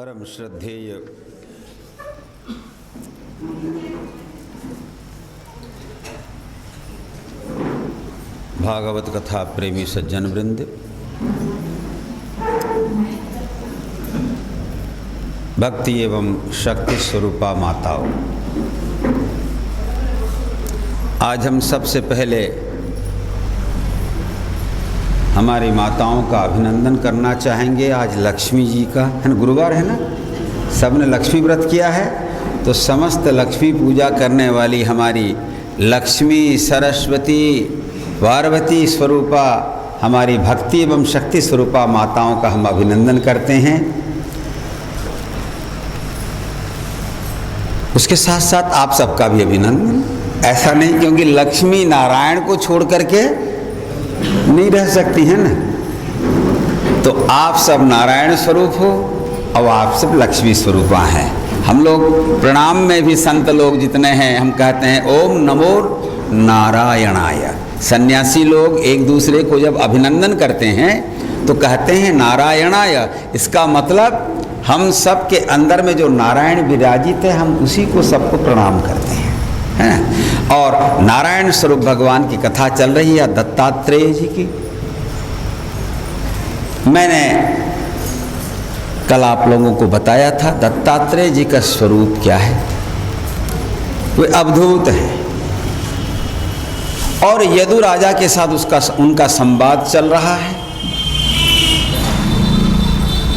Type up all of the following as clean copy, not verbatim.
परम श्रद्धेय भागवत कथा प्रेमी सज्जन वृंद, भक्ति एवं शक्ति स्वरूपा माताओं, आज हम सबसे पहले हमारी माताओं का अभिनंदन करना चाहेंगे। आज लक्ष्मी जी का है ना, गुरुवार है ना, सबने लक्ष्मी व्रत किया है, तो समस्त लक्ष्मी पूजा करने वाली हमारी लक्ष्मी सरस्वती पार्वती स्वरूपा हमारी भक्ति एवं शक्ति स्वरूपा माताओं का हम अभिनंदन करते हैं। उसके साथ साथ आप सबका भी अभिनंदन। ऐसा नहीं क्योंकि लक्ष्मी नारायण को छोड़ करके नहीं रह सकती है ना, तो आप सब नारायण स्वरूप हो और आप सब लक्ष्मी स्वरूपा हैं। हम लोग प्रणाम में भी संत लोग जितने हैं हम कहते हैं ओम नमो नारायणाय। सन्यासी लोग एक दूसरे को जब अभिनंदन करते हैं तो कहते हैं नारायणाय। इसका मतलब हम सब के अंदर में जो नारायण विराजित है हम उसी को सबको प्रणाम करते हैं, है। और नारायण स्वरूप भगवान की कथा चल रही है दत्तात्रेय जी की। मैंने कल आप लोगों को बताया था दत्तात्रेय जी का स्वरूप क्या है। वे अवधूत है और यदु राजा के साथ उनका संवाद चल रहा है।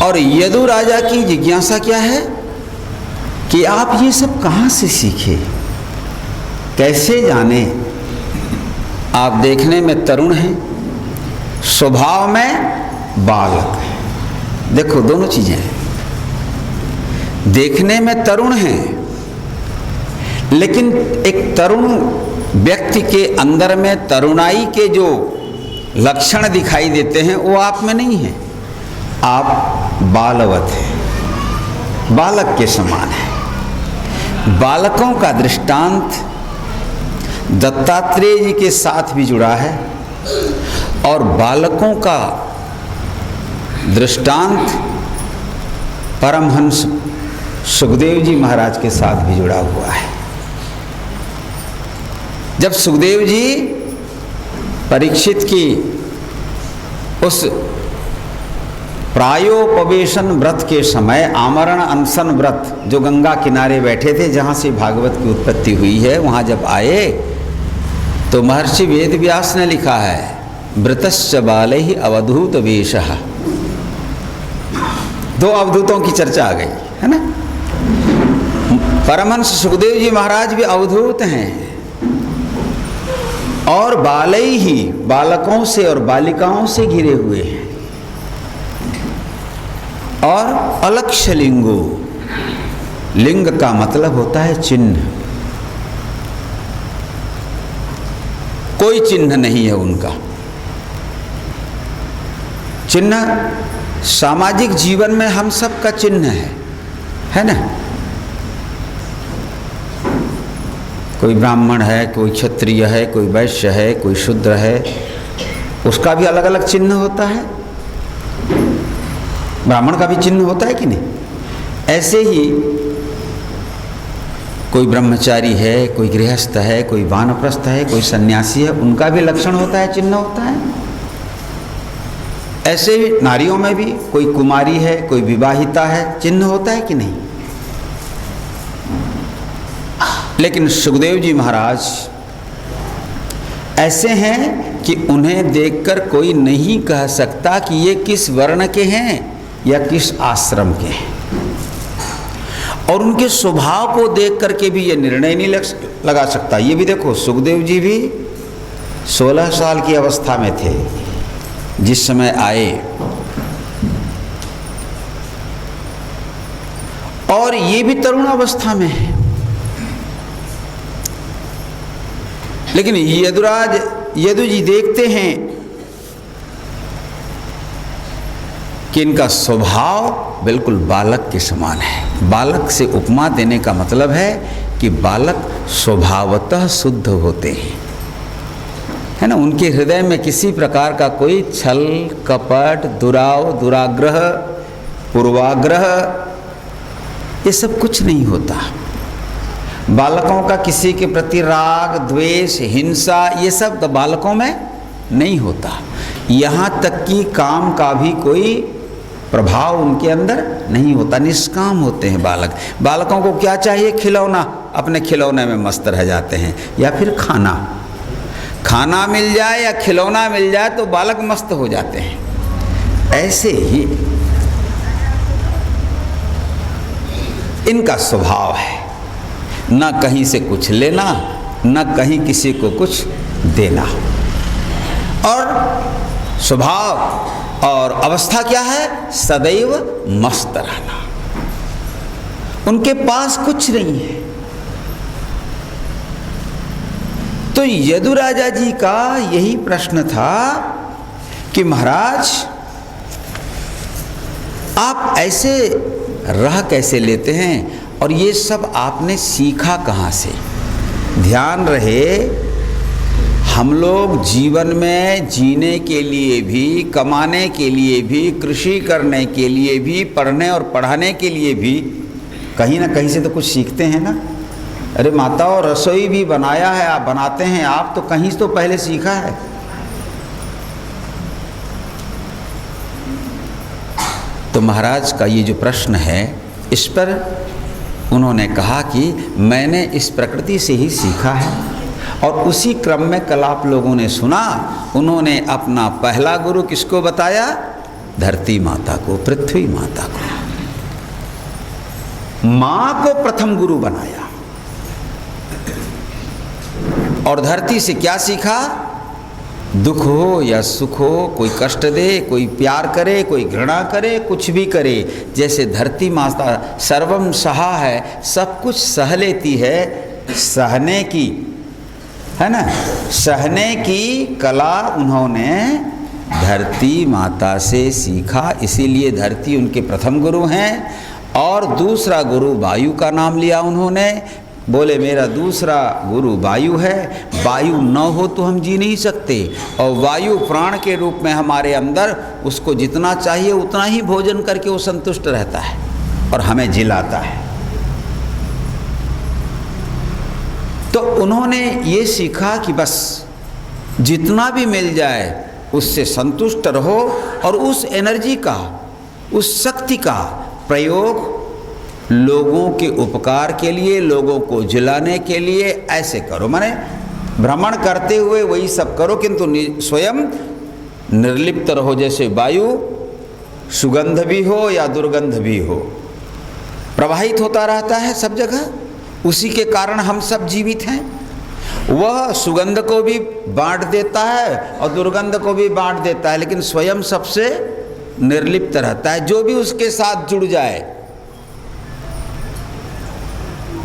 और यदु राजा की जिज्ञासा क्या है कि आप ये सब कहाँ से सीखे, कैसे जाने। आप देखने में तरुण हैं, स्वभाव में बालक हैं। देखो दोनों चीजें हैं, देखने में तरुण हैं लेकिन एक तरुण व्यक्ति के अंदर में तरुणाई के जो लक्षण दिखाई देते हैं वो आप में नहीं है। आप बालवत हैं, बालक के समान है। बालकों का दृष्टांत दत्तात्रेय जी के साथ भी जुड़ा है और बालकों का दृष्टांत परमहंस सुखदेव जी महाराज के साथ भी जुड़ा हुआ है। जब सुखदेव जी परीक्षित की उस प्रायोपवेशन व्रत के समय आमरण अनशन व्रत जो गंगा किनारे बैठे थे जहाँ से भागवत की उत्पत्ति हुई है, वहाँ जब आए तो महर्षि वेदव्यास ने लिखा है व्रतश्च बालैहि अवधूत वेशः। दो अवधूतों की चर्चा आ गई है ना। परमहंस सुखदेव जी महाराज भी अवधूत हैं और बालैहि बालकों से और बालिकाओं से घिरे हुए हैं। और अलक्ष्य लिंगो, लिंग का मतलब होता है चिन्ह। कोई चिन्ह नहीं है उनका। चिन्ह सामाजिक जीवन में हम सब का चिन्ह है ना। कोई ब्राह्मण है, कोई क्षत्रिय है, कोई वैश्य है, कोई शूद्र है, उसका भी अलग अलग चिन्ह होता है। ब्राह्मण का भी चिन्ह होता है कि नहीं। ऐसे ही कोई ब्रह्मचारी है, कोई गृहस्थ है, कोई वानप्रस्थ है, कोई सन्यासी है, उनका भी लक्षण होता है, चिन्ह होता है। ऐसे ही नारियों में भी कोई कुमारी है, कोई विवाहिता है, चिन्ह होता है कि नहीं। लेकिन सुखदेव जी महाराज ऐसे हैं कि उन्हें देखकर कोई नहीं कह सकता कि ये किस वर्ण के हैं या किस आश्रम के हैं। और उनके स्वभाव को देख करके भी ये निर्णय नहीं लगा सकता। ये भी देखो सुखदेव जी भी 16 साल की अवस्था में थे जिस समय आए, और ये भी तरुण अवस्था में है। लेकिन यदु जी देखते हैं कि इनका स्वभाव बिल्कुल बालक के समान है। बालक से उपमा देने का मतलब है कि बालक स्वभावतः शुद्ध होते हैं, है ना। उनके हृदय में किसी प्रकार का कोई छल कपट दुराव दुराग्रह पूर्वाग्रह ये सब कुछ नहीं होता। बालकों का किसी के प्रति राग, द्वेष, हिंसा, ये सब तो बालकों में नहीं होता। यहाँ तक कि काम का भी कोई प्रभाव उनके अंदर नहीं होता, निष्काम होते हैं बालक। बालकों को क्या चाहिए? खिलौना, अपने खिलौने में मस्त रह जाते हैं, या फिर खाना। खाना मिल जाए या खिलौना मिल जाए तो बालक मस्त हो जाते हैं। ऐसे ही इनका स्वभाव है, न कहीं से कुछ लेना, न कहीं किसी को कुछ देना। और स्वभाव और अवस्था क्या है? सदैव मस्त रहना। उनके पास कुछ नहीं है। तो यदुराजा जी का यही प्रश्न था कि महाराज आप ऐसे रह कैसे लेते हैं, और ये सब आपने सीखा कहाँ से? ध्यान रहे, हम लोग जीवन में जीने के लिए भी, कमाने के लिए भी, कृषि करने के लिए भी, पढ़ने और पढ़ाने के लिए भी कहीं ना कहीं से तो कुछ सीखते हैं ना। अरे माताओं, रसोई भी बनाया है, आप बनाते हैं, आप तो कहीं से तो पहले सीखा है। तो महाराज का ये जो प्रश्न है, इस पर उन्होंने कहा कि मैंने इस प्रकृति से ही सीखा है। और उसी क्रम में कल आप लोगों ने सुना, उन्होंने अपना पहला गुरु किसको बताया? धरती माता को, पृथ्वी माता को। मां को प्रथम गुरु बनाया। और धरती से क्या सीखा? दुख हो या सुख हो, कोई कष्ट दे, कोई प्यार करे, कोई घृणा करे, कुछ भी करे, जैसे धरती माता सर्वम सहा है, सब कुछ सह लेती है। सहने की, है ना, सहने की कला उन्होंने धरती माता से सीखा। इसीलिए धरती उनके प्रथम गुरु हैं। और दूसरा गुरु वायु का नाम लिया उन्होंने। बोले मेरा दूसरा गुरु वायु है, वायु न हो तो हम जी नहीं सकते। और वायु प्राण के रूप में हमारे अंदर, उसको जितना चाहिए उतना ही भोजन करके वो संतुष्ट रहता है और हमें जिलाता है। तो उन्होंने ये सीखा कि बस जितना भी मिल जाए उससे संतुष्ट रहो, और उस एनर्जी का, उस शक्ति का प्रयोग लोगों के उपकार के लिए, लोगों को जिलाने के लिए ऐसे करो। माने भ्रमण करते हुए वही सब करो, किंतु स्वयं निर्लिप्त रहो। जैसे वायु सुगंध भी हो या दुर्गंध भी हो, प्रवाहित होता रहता है सब जगह, उसी के कारण हम सब जीवित हैं। वह सुगंध को भी बांट देता है और दुर्गंध को भी बांट देता है, लेकिन स्वयं सबसे निर्लिप्त रहता है। जो भी उसके साथ जुड़ जाए,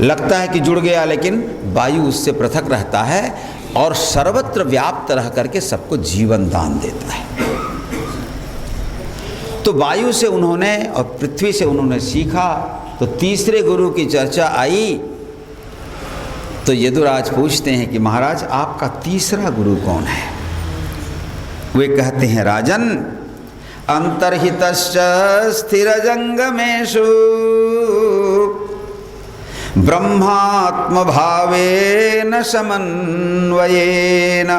लगता है कि जुड़ गया, लेकिन वायु उससे पृथक रहता है और सर्वत्र व्याप्त रह करके सबको जीवन दान देता है। तो वायु से उन्होंने और पृथ्वी से उन्होंने सीखा। तो तीसरे गुरु की चर्चा आई। तो यदुराज पूछते हैं कि महाराज आपका तीसरा गुरु कौन है? वे कहते हैं, राजन अंतर्हितश्च स्थिरजंगमेषु ब्रह्मात्म भावेन समन्वयेन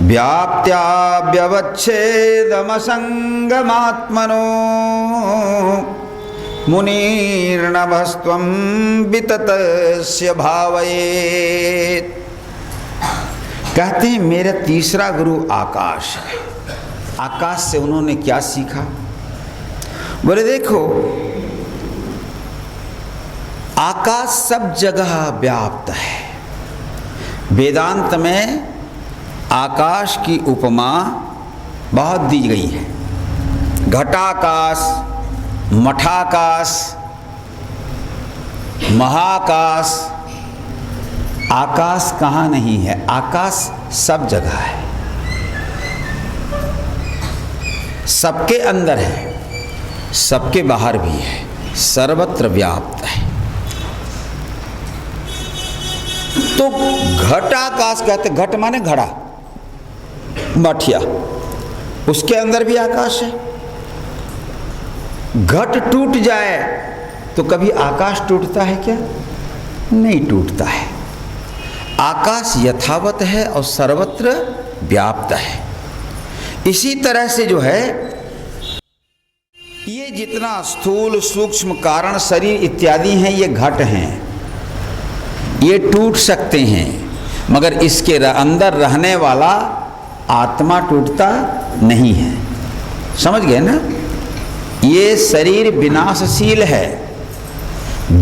व्याप्त्याव्यवच्छेदमसंगमात्मनो मुनिर्नभस्त्वं विततस्य भावयेत्। कहते हैं मेरा तीसरा गुरु आकाश है। आकाश से उन्होंने क्या सीखा? बोले देखो, आकाश सब जगह व्याप्त है। वेदांत में आकाश की उपमा बहुत दी गई है। घटाकाश, मठाकाश, महाकाश। आकाश कहाँ नहीं है? आकाश सब जगह है, सबके अंदर है, सबके बाहर भी है, सर्वत्र व्याप्त है। तो घटाकाश कहते, घट माने घड़ा, मठिया, उसके अंदर भी आकाश है। घट टूट जाए तो कभी आकाश टूटता है क्या? नहीं टूटता है। आकाश यथावत है और सर्वत्र व्याप्त है। इसी तरह से जो है ये जितना स्थूल सूक्ष्म कारण शरीर इत्यादि हैं, ये घट हैं, ये टूट सकते हैं, मगर इसके अंदर रहने वाला आत्मा टूटता नहीं है। समझ गए ना? ये शरीर विनाशशील है।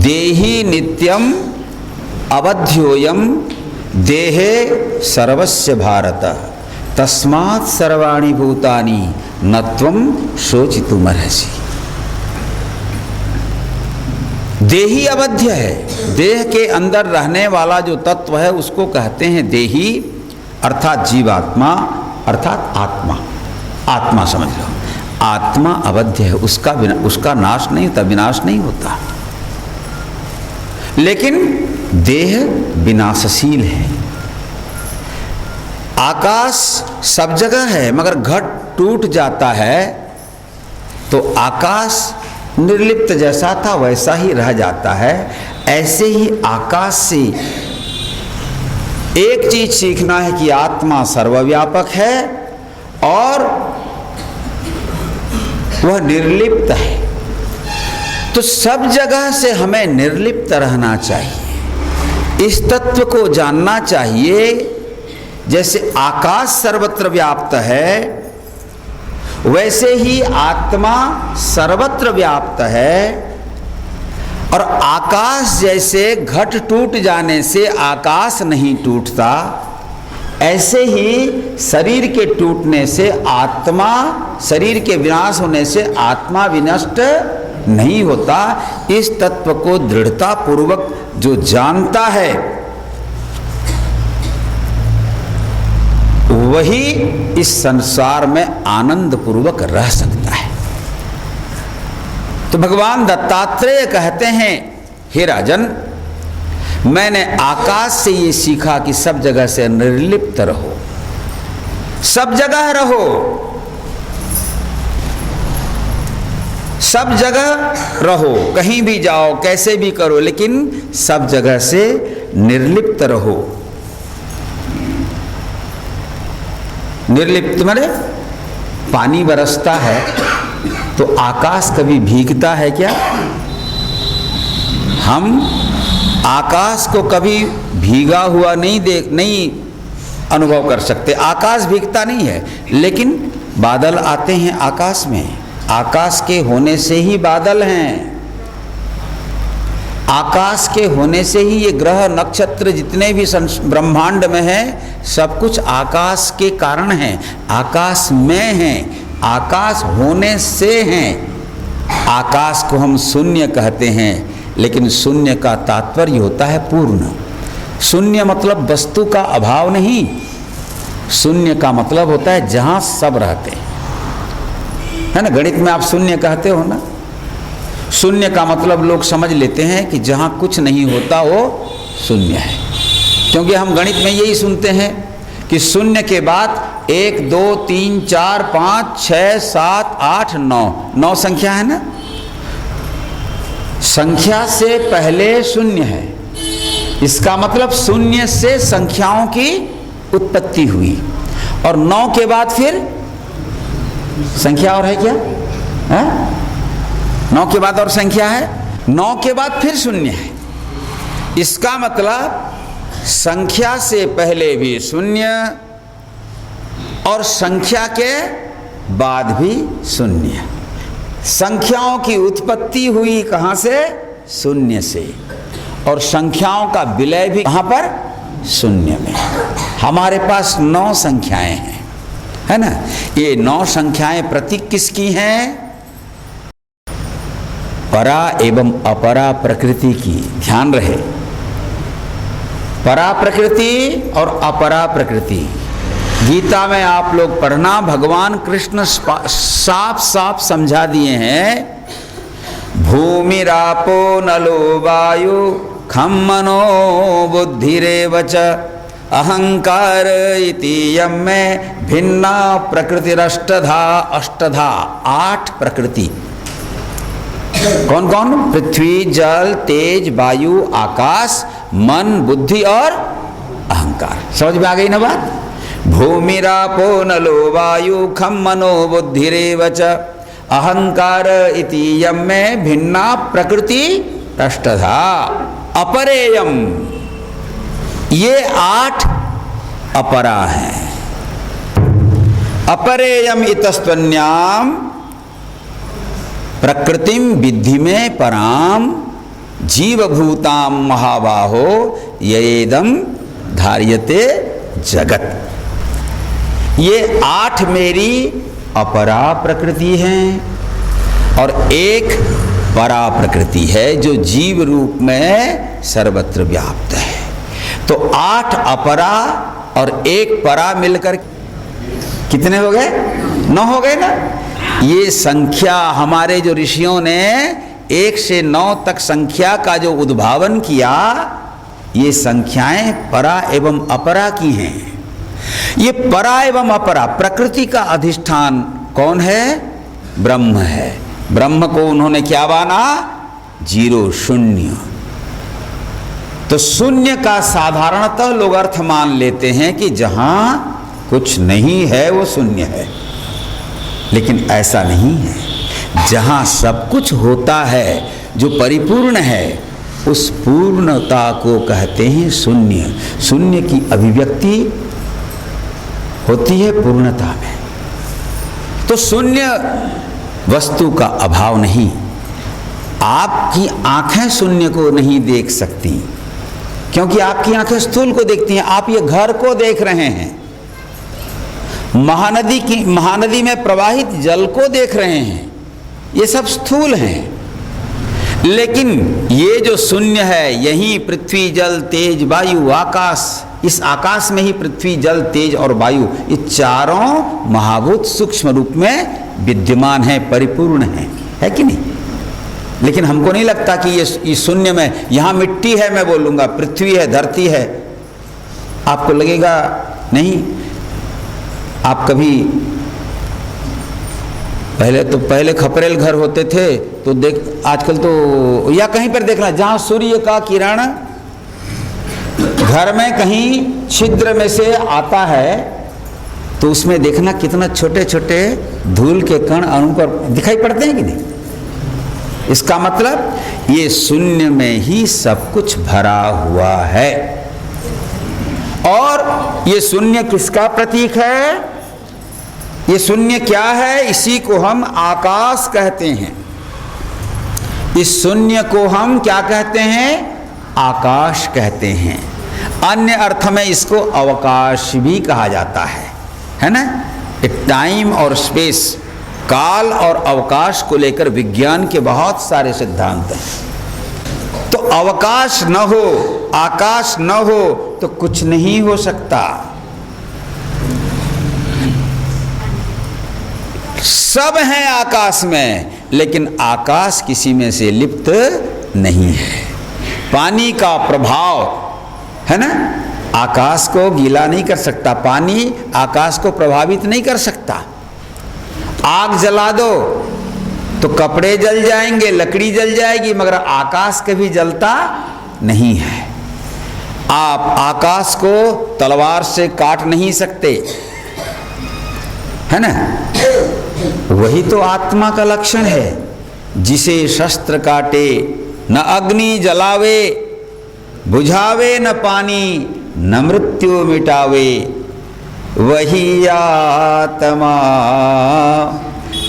देहि नित्यम अवध्योयम देहे सर्वस्य भारत तस्मात् सर्वाणि भूतानि न त्वं शोचितुमर्हसि। देही अवध्य है। देह के अंदर रहने वाला जो तत्व है उसको कहते हैं देही, अर्थात जीवात्मा, अर्थात आत्मा। आत्मा समझ लो, आत्मा अवध्य है, उसका नाश नहीं होता, विनाश नहीं होता। लेकिन देह विनाशशील है। आकाश सब जगह है, मगर घट टूट जाता है तो आकाश निर्लिप्त जैसा था वैसा ही रह जाता है। ऐसे ही आकाश से एक चीज सीखना है कि आत्मा सर्वव्यापक है और वह निर्लिप्त है। तो सब जगह से हमें निर्लिप्त रहना चाहिए, इस तत्व को जानना चाहिए। जैसे आकाश सर्वत्र व्याप्त है, वैसे ही आत्मा सर्वत्र व्याप्त है। और आकाश जैसे घट टूट जाने से आकाश नहीं टूटता, ऐसे ही शरीर के टूटने से आत्मा, शरीर के विनाश होने से आत्मा विनष्ट नहीं होता। इस तत्व को दृढ़ता पूर्वक जो जानता है वही इस संसार में आनंद पूर्वक रह सकता है। तो भगवान दत्तात्रेय कहते हैं, हे राजन, मैंने आकाश से ये सीखा कि सब जगह से निर्लिप्त रहो, सब जगह रहो, सब जगह रहो, कहीं भी जाओ, कैसे भी करो, लेकिन सब जगह से निर्लिप्त रहो। निर्लिप्त माने पानी बरसता है तो आकाश कभी भीगता है क्या? हम आकाश को कभी भीगा हुआ नहीं अनुभव कर सकते। आकाश भीगता नहीं है, लेकिन बादल आते हैं आकाश में। आकाश के होने से ही बादल हैं, आकाश के होने से ही ये ग्रह नक्षत्र जितने भी ब्रह्मांड में हैं, सब कुछ आकाश के कारण हैं, आकाश में हैं, आकाश होने से हैं। आकाश को हम शून्य कहते हैं, लेकिन शून्य का तात्पर्य होता है पूर्ण। शून्य मतलब वस्तु का अभाव नहीं, शून्य का मतलब होता है जहाँ सब रहते हैं, है ना? गणित में आप शून्य कहते हो ना। शून्य का मतलब लोग समझ लेते हैं कि जहाँ कुछ नहीं होता वो शून्य है, क्योंकि हम गणित में यही सुनते हैं कि शून्य के बाद 1 2 3 4 5 6 7 8 9 9 संख्या है ना। संख्या से पहले शून्य है, इसका मतलब शून्य से संख्याओं की उत्पत्ति हुई, और 9 के बाद फिर संख्या और है क्या? है? 9 के बाद और संख्या है, 9 के बाद फिर शून्य है। इसका मतलब संख्या से पहले भी शून्य और संख्या के बाद भी शून्य। संख्याओं की उत्पत्ति हुई कहाँ से? शून्य से, और संख्याओं का विलय भी कहाँ पर? शून्य में। हमारे पास 9 संख्याएं हैं, है ना? ये 9 संख्याएं प्रतीक किसकी हैं? परा एवं अपरा प्रकृति की। ध्यान रहे, परा प्रकृति और अपरा प्रकृति। गीता में आप लोग पढ़ना, भगवान कृष्ण साफ साफ समझा दिए हैं। भूमिरापो नलो वायु खम मनो बुद्धिरेव च अहंकार इति यम में भिन्ना प्रकृतिरष्टधा। अष्टधा 8 प्रकृति। कौन कौन? पृथ्वी, जल, तेज, वायु, आकाश, मन, बुद्धि और अहंकार। समझ में आ गई ना बात? भूमिरापो नलो वायु खम मनो बुद्धिरेव च अहंकार इति यम में भिन्ना प्रकृति अष्टधा अपरेयम। ये 8 अपरा हैं। अपरेयम इतस्त्वन्याम प्रकृतिम विद्धि में पराम जीवभूताम महाबाहो येदम धार्यते जगत। ये 8 मेरी अपरा प्रकृति हैं और एक परा प्रकृति है जो जीव रूप में सर्वत्र व्याप्त है। तो 8 अपरा और एक परा मिलकर कितने हो गए? 9 हो गए ना। ये संख्या हमारे जो ऋषियों ने 1 से 9 तक संख्या का जो उद्भावन किया, ये संख्याएं परा एवं अपरा की हैं। ये परा एवं अपरा प्रकृति का अधिष्ठान कौन है? ब्रह्म है। ब्रह्म को उन्होंने क्या माना? 0, शून्य। तो शून्य का साधारणतः लोग अर्थ मान लेते हैं कि जहां कुछ नहीं है वो शून्य है, लेकिन ऐसा नहीं है। जहां सब कुछ होता है, जो परिपूर्ण है, उस पूर्णता को कहते हैं शून्य। शून्य की अभिव्यक्ति होती है पूर्णता में। तो शून्य वस्तु का अभाव नहीं। आपकी आंखें शून्य को नहीं देख सकती, क्योंकि आपकी आंखें स्थूल को देखती हैं। आप ये घर को देख रहे हैं, महानदी में प्रवाहित जल को देख रहे हैं, ये सब स्थूल हैं। लेकिन ये जो शून्य है, यही पृथ्वी, जल, तेज, वायु, आकाश, इस आकाश में ही पृथ्वी, जल, तेज और वायु, ये चारों महाभूत सूक्ष्म रूप में विद्यमान है, परिपूर्ण है कि नहीं? लेकिन हमको नहीं लगता कि ये शून्य में, यहाँ मिट्टी है मैं बोलूँगा, पृथ्वी है, धरती है, आपको लगेगा नहीं। आप कभी पहले खपरेल घर होते थे तो देख, आजकल तो या कहीं पर देखना जहाँ सूर्य का किरण घर में कहीं छिद्र में से आता है, तो उसमें देखना कितना छोटे छोटे धूल के कण अणु पर दिखाई पड़ते हैं कि नहीं? इसका मतलब ये शून्य में ही सब कुछ भरा हुआ है। और ये शून्य किसका प्रतीक है? ये शून्य क्या है? इसी को हम आकाश कहते हैं। इस शून्य को हम क्या कहते हैं? आकाश कहते हैं। अन्य अर्थ में इसको अवकाश भी कहा जाता है ना? टाइम और स्पेस, काल और अवकाश को लेकर विज्ञान के बहुत सारे सिद्धांत हैं। तो अवकाश न हो, आकाश न हो तो कुछ नहीं हो सकता। सब हैं आकाश में, लेकिन आकाश किसी में से लिप्त नहीं है। पानी का प्रभाव है ना, आकाश को गीला नहीं कर सकता, पानी आकाश को प्रभावित नहीं कर सकता। आग जला दो तो कपड़े जल जाएंगे, लकड़ी जल जाएगी, मगर आकाश कभी जलता नहीं है। आप आकाश को तलवार से काट नहीं सकते, है ना? वही तो आत्मा का लक्षण है। जिसे शस्त्र काटे न अग्नि जलावे, बुझावे न पानी न मृत्यु मिटावे, वही आत्मा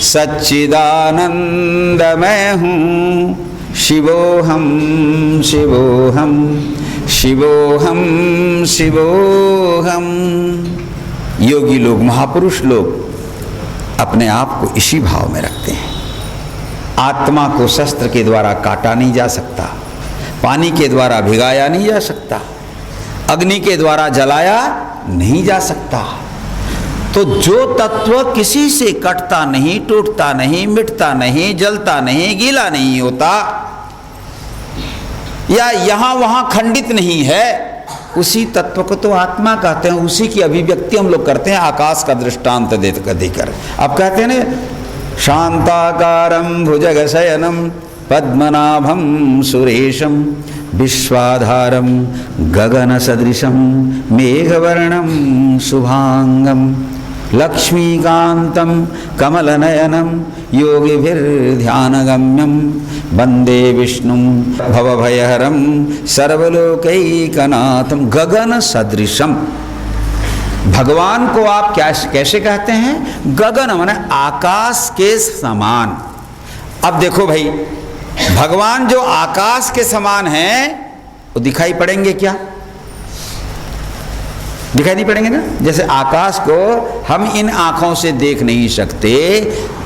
सच्चिदानंद मैं हूँ, शिवोहम शिवोहम शिवोहम शिवोहम। योगी लोग, महापुरुष लोग अपने आप को इसी भाव में रखते हैं। आत्मा को शस्त्र के द्वारा काटा नहीं जा सकता, पानी के द्वारा भिगाया नहीं जा सकता, अग्नि के द्वारा जलाया नहीं जा सकता। तो जो तत्व किसी से कटता नहीं, टूटता नहीं, मिटता नहीं, जलता नहीं, गीला नहीं होता, या यहां वहां खंडित नहीं है, उसी तत्व को तो आत्मा कहते हैं। उसी की अभिव्यक्ति हम लोग करते हैं आकाश का दृष्टांत देकर। अब कहते हैं ना, शांताकारं भुजगशयनं पद्मनाभं सुरेशं विश्वाधारं गगनसदृशं मेघवर्णं शुभांगं लक्ष्मीकान्तं कमलनयनं योगिभिर्ध्यानगम्यं वन्दे विष्णुं भवभयहरं सर्वलोकैकनाथं। गगन सदृशम, भगवान को आप कैसे कहते हैं? गगन माने आकाश के समान। अब देखो भाई, भगवान जो आकाश के समान हैं वो दिखाई पड़ेंगे क्या? दिखाई नहीं पड़ेंगे ना। जैसे आकाश को हम इन आँखों से देख नहीं सकते,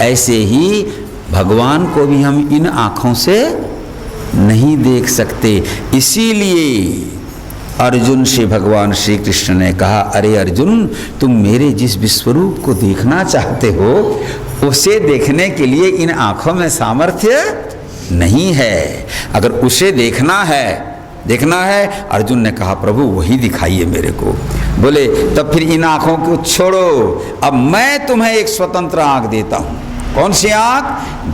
ऐसे ही भगवान को भी हम इन आँखों से नहीं देख सकते। इसीलिए अर्जुन से भगवान श्री कृष्ण ने कहा, अरे अर्जुन, तुम मेरे जिस विश्वरूप को देखना चाहते हो उसे देखने के लिए इन आँखों में सामर्थ्य नहीं है। अगर उसे देखना है, अर्जुन ने कहा प्रभु वही दिखाइए मेरे को। बोले तब फिर इन आँखों को छोड़ो, अब मैं तुम्हें एक स्वतंत्र आँख देता हूँ। कौन सी आँख?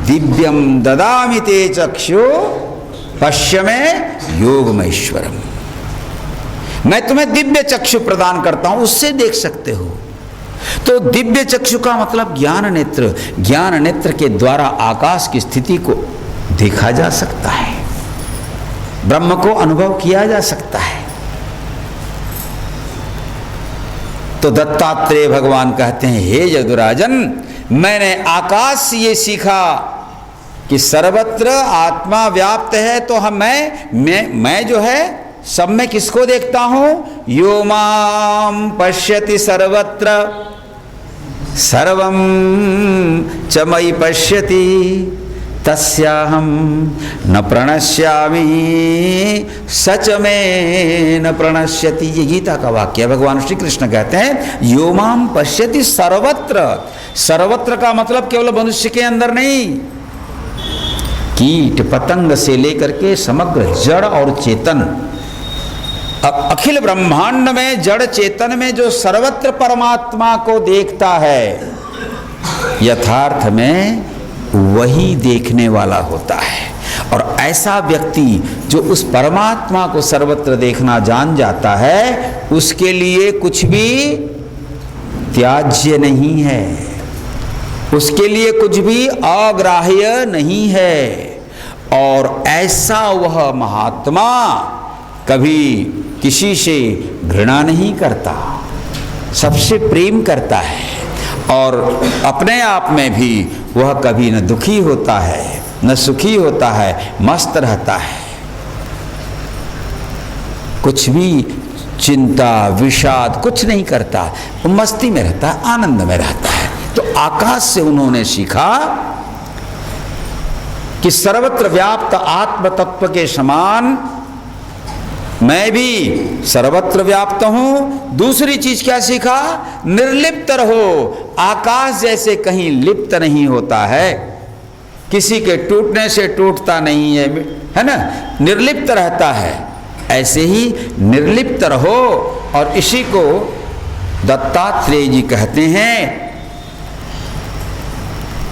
दिव्यम ददामि ते चक्षु पश्य में योगमैश्वरम। मैं तुम्हें दिव्य चक्षु प्रदान करता हूं, उससे देख सकते हो। तो दिव्य चक्षु का मतलब ज्ञान नेत्र। ज्ञान नेत्र के द्वारा आकाश की स्थिति को देखा जा सकता है, ब्रह्म को अनुभव किया जा सकता है। तो दत्तात्रेय भगवान कहते हैं, हे यदुराजन, मैंने आकाश से ये सीखा कि सर्वत्र आत्मा व्याप्त है, तो मैं जो है सब में किसको देखता हूं? यो माम पश्यति सर्वत्र सर्वं च मयि पश्यति तस्याहं न प्रणश्यामि सच में न प्रणश्यति। ये गीता का वाक्य है। भगवान श्री कृष्ण कहते हैं यो माम पश्यति सर्वत्र। सर्वत्र का मतलब केवल मनुष्य के अंदर नहीं, कीट पतंग से लेकर के समग्र जड़ और चेतन, अखिल ब्रह्मांड में जड़ चेतन में जो सर्वत्र परमात्मा को देखता है, यथार्थ में वही देखने वाला होता है। और ऐसा व्यक्ति जो उस परमात्मा को सर्वत्र देखना जान जाता है, उसके लिए कुछ भी त्याज्य नहीं है, उसके लिए कुछ भी अग्राह्य नहीं है। और ऐसा वह महात्मा कभी किसी से घृणा नहीं करता, सबसे प्रेम करता है। और अपने आप में भी वह कभी न दुखी होता है न सुखी होता है, मस्त रहता है। कुछ भी चिंता विषाद कुछ नहीं करता, वो मस्ती में रहता है, आनंद में रहता है। तो आकाश से उन्होंने सीखा कि सर्वत्र व्याप्त आत्म तत्व के समान मैं भी सर्वत्र व्याप्त हूं। दूसरी चीज क्या सीखा? निर्लिप्त रहो। आकाश जैसे कहीं लिप्त नहीं होता है, किसी के टूटने से टूटता नहीं है ना, निर्लिप्त रहता है। ऐसे ही निर्लिप्त रहो। और इसी को दत्तात्रेय जी कहते हैं।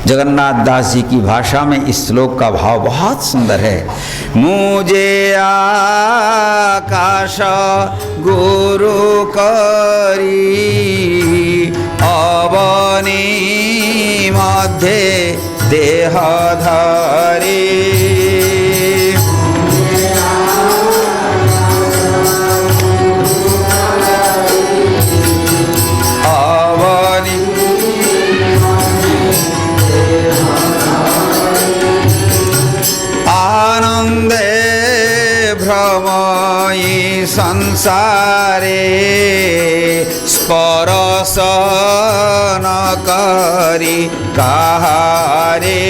जगन्नाथ दास जी की भाषा में इस श्लोक का भाव बहुत सुंदर है। मुझे आकाश गुरु करी अवनी मध्य देह धारी। संसारे स्पर्श न करी कहारे।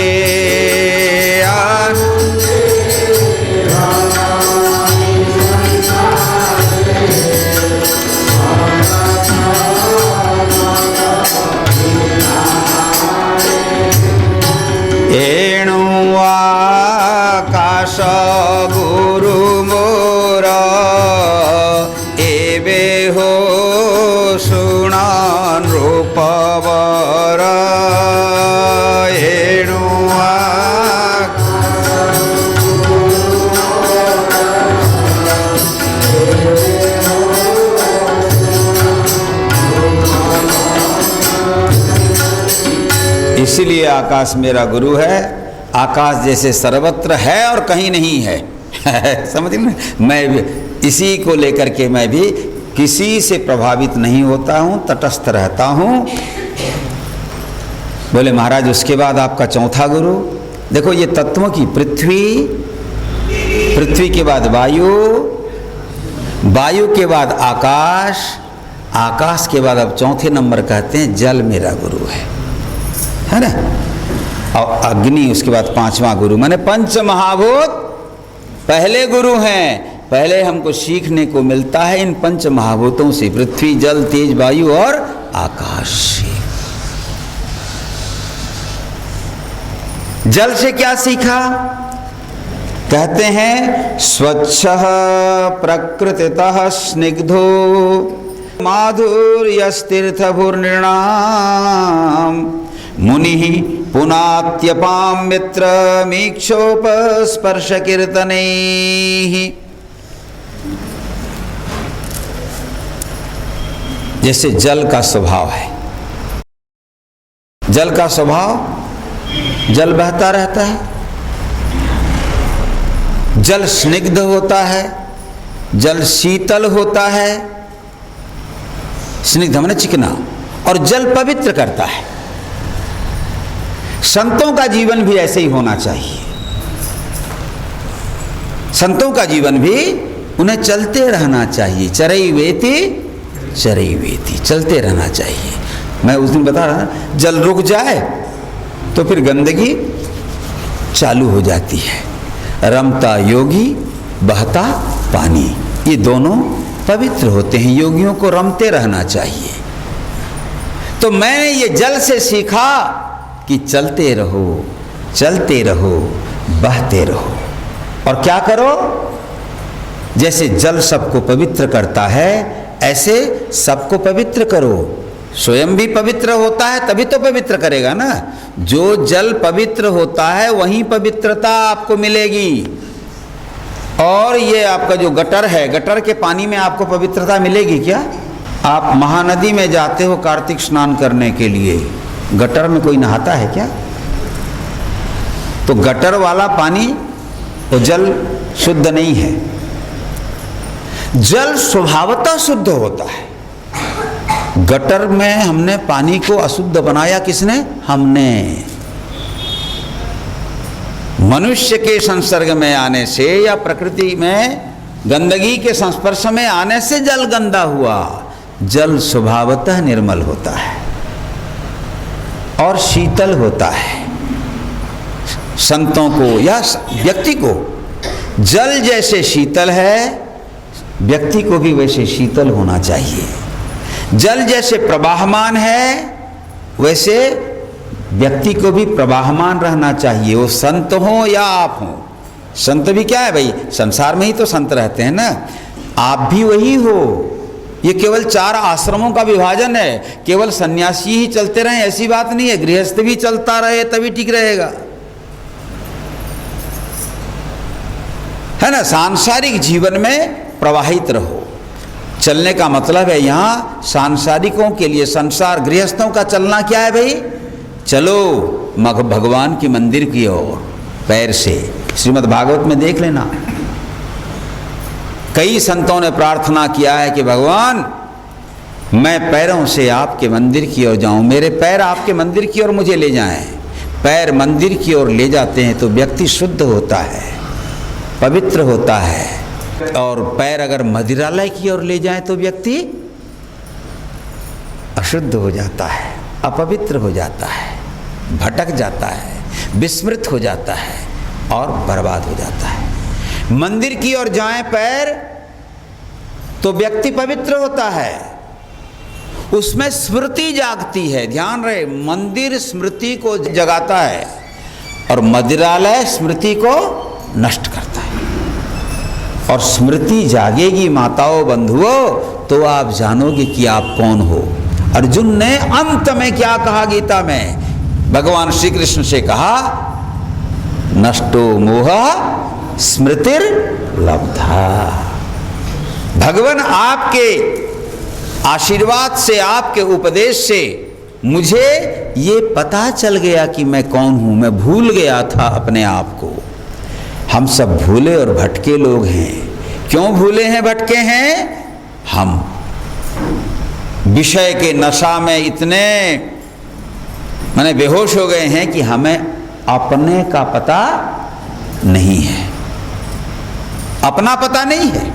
एणु आकाश गुरु मोर एबे हो सुना नृपवर। एणु इसीलिए आकाश मेरा गुरु है। आकाश जैसे सर्वत्र है और कहीं नहीं है समझ में, मैं भी इसी को लेकर के मैं भी किसी से प्रभावित नहीं होता हूँ, तटस्थ रहता हूँ। बोले महाराज उसके बाद आपका चौथा गुरु, देखो ये तत्वों की पृथ्वी, पृथ्वी के बाद वायु, वायु के बाद आकाश, आकाश के बाद अब चौथे नंबर कहते हैं जल मेरा गुरु है ना। और अग्नि उसके बाद पांचवा गुरु, माने पंच महाभूत पहले गुरु हैं। पहले हमको सीखने को मिलता है इन पंच महाभूतों से, पृथ्वी जल तेज वायु और आकाश से। जल से क्या सीखा? कहते हैं स्वच्छ प्रकृतितः स्निग्धो माधुर्यस्तीर्थभूर्नृणाम मुनि पुनात्यपाम मित्र मीक्षोपस्पर्श कीर्तनैः। जैसे जल का स्वभाव है, जल का स्वभाव, जल बहता रहता है, जल स्निग्ध होता है, जल शीतल होता है, स्निग्ध माने चिकना, और जल पवित्र करता है। संतों का जीवन भी ऐसे ही होना चाहिए। संतों का जीवन भी उन्हें चलते रहना चाहिए, चरैवेति चरैवेति, चलते रहना चाहिए। मैं उस दिन बता रहा था, जल रुक जाए तो फिर गंदगी चालू हो जाती है। रमता योगी बहता पानी, ये दोनों पवित्र होते हैं। योगियों को रमते रहना चाहिए। तो मैंने ये जल से सीखा कि चलते रहो, चलते रहो, बहते रहो। और क्या करो? जैसे जल सबको पवित्र करता है ऐसे सबको पवित्र करो। स्वयं भी पवित्र होता है तभी तो पवित्र करेगा ना। जो जल पवित्र होता है वहीं पवित्रता आपको मिलेगी। और ये आपका जो गटर है, गटर के पानी में आपको पवित्रता मिलेगी क्या? आप महानदी में जाते हो कार्तिक स्नान करने के लिए, गटर में कोई नहाता है क्या? तो गटर वाला पानी वो जल शुद्ध नहीं है। जल स्वभावतः शुद्ध होता है। गटर में हमने पानी को अशुद्ध बनाया, किसने? हमने। मनुष्य के संसर्ग में आने से या प्रकृति में गंदगी के संस्पर्श में आने से जल गंदा हुआ। जल स्वभावतः निर्मल होता है और शीतल होता है। संतों को या व्यक्ति को जल जैसे शीतल है, व्यक्ति को भी वैसे शीतल होना चाहिए। जल जैसे प्रवाहमान है वैसे व्यक्ति को भी प्रवाहमान रहना चाहिए। वो संत हो या आप हो। संत भी क्या है भाई, संसार में ही तो संत रहते हैं ना। आप भी वही हो। ये केवल 4 आश्रमों का विभाजन है। केवल सन्यासी ही चलते रहे ऐसी बात नहीं है। गृहस्थ भी चलता रहे तभी ठीक रहेगा, है ना। सांसारिक जीवन में प्रवाहित रहो। चलने का मतलब है यहाँ सांसारिकों के लिए, संसार गृहस्थों का चलना क्या है भाई? चलो भगवान की मंदिर की ओर पैर से। श्रीमद् भागवत में देख लेना, कई संतों ने प्रार्थना किया है कि भगवान मैं पैरों से आपके मंदिर की ओर जाऊं, मेरे पैर आपके मंदिर की ओर मुझे ले जाएं। पैर मंदिर की ओर ले जाते हैं तो व्यक्ति शुद्ध होता है, पवित्र होता है। और पैर अगर मदिरालय की ओर ले जाएं तो व्यक्ति अशुद्ध हो जाता है, अपवित्र हो जाता है, भटक जाता है, विस्मृत हो जाता है और बर्बाद हो जाता है। मंदिर की ओर जाएं पैर तो व्यक्ति पवित्र होता है, उसमें स्मृति जागती है। ध्यान रहे, मंदिर स्मृति को जगाता है और मदिरालय स्मृति को नष्ट करता है। और स्मृति जागेगी माताओं बंधुओं तो आप जानोगे कि आप कौन हो। अर्जुन ने अंत में क्या कहा गीता में? भगवान श्री कृष्ण से कहा नष्टो मोह स्मृतिर लब्धा। भगवान आपके आशीर्वाद से, आपके उपदेश से मुझे ये पता चल गया कि मैं कौन हूँ, मैं भूल गया था अपने आप को। हम सब भूले और भटके लोग हैं। क्यों भूले हैं, भटके हैं? हम विषय के नशा में इतने माने बेहोश हो गए हैं कि हमें अपने का पता नहीं है, अपना पता नहीं है।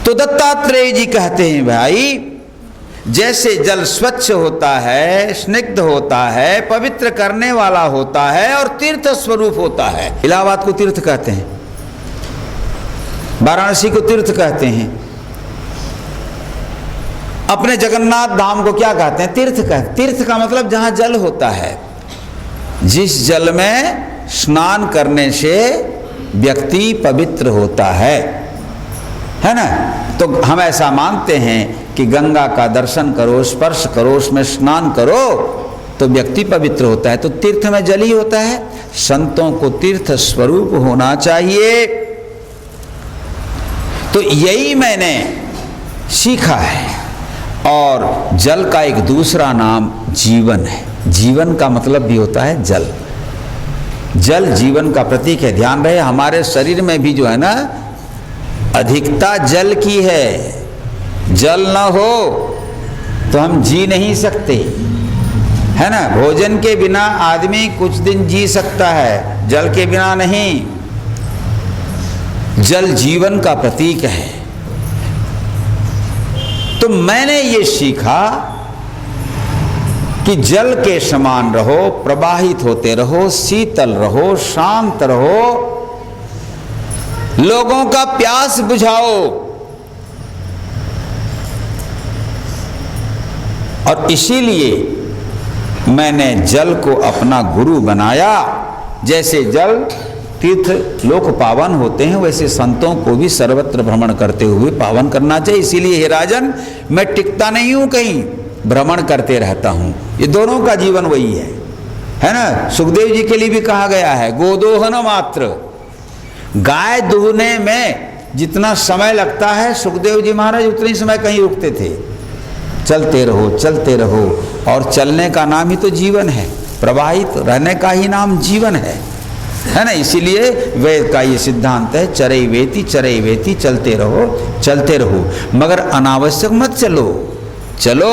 तो दत्तात्रेय जी कहते हैं, भाई जैसे जल स्वच्छ होता है, स्निग्ध होता है, पवित्र करने वाला होता है और तीर्थ स्वरूप होता है। इलाहाबाद को तीर्थ कहते हैं, वाराणसी को तीर्थ कहते हैं, अपने जगन्नाथ धाम को क्या कहते हैं? तीर्थ कहते हैं। तीर्थ का मतलब जहां जल होता है, जिस जल में स्नान करने से व्यक्ति पवित्र होता है ना। तो हम ऐसा मानते हैं कि गंगा का दर्शन करो, स्पर्श करो, उसमें स्नान करो तो व्यक्ति पवित्र होता है। तो तीर्थ में जल ही होता है। संतों को तीर्थ स्वरूप होना चाहिए। तो यही मैंने सीखा है। और जल का एक दूसरा नाम जीवन है। जीवन का मतलब भी होता है जल। जल जीवन का प्रतीक है। ध्यान रहे, हमारे शरीर में भी जो है ना, अधिकता जल की है। जल न हो तो हम जी नहीं सकते, है ना। भोजन के बिना आदमी कुछ दिन जी सकता है, जल के बिना नहीं। जल जीवन का प्रतीक है। तो मैंने ये सीखा कि जल के समान रहो, प्रवाहित होते रहो, शीतल रहो, शांत रहो, लोगों का प्यास बुझाओ। और इसीलिए मैंने जल को अपना गुरु बनाया। जैसे जल तीर्थ लोक पावन होते हैं, वैसे संतों को भी सर्वत्र भ्रमण करते हुए पावन करना चाहिए। इसीलिए हे राजन, मैं टिकता नहीं हूं कहीं, भ्रमण करते रहता हूं। ये दोनों का जीवन वही है ना। सुखदेव जी के लिए भी कहा गया है, गोदोहन मात्र। गाय दूहने में जितना समय लगता है, सुखदेव जी महाराज उतनी समय कहीं रुकते थे। चलते रहो, चलते रहो। और चलने का नाम ही तो जीवन है, प्रवाहित रहने का ही नाम जीवन है ना। इसीलिए वेद का ये सिद्धांत है, चरई वेति चरई वेति, चलते रहो, चलते रहो, मगर अनावश्यक मत चलो। चलो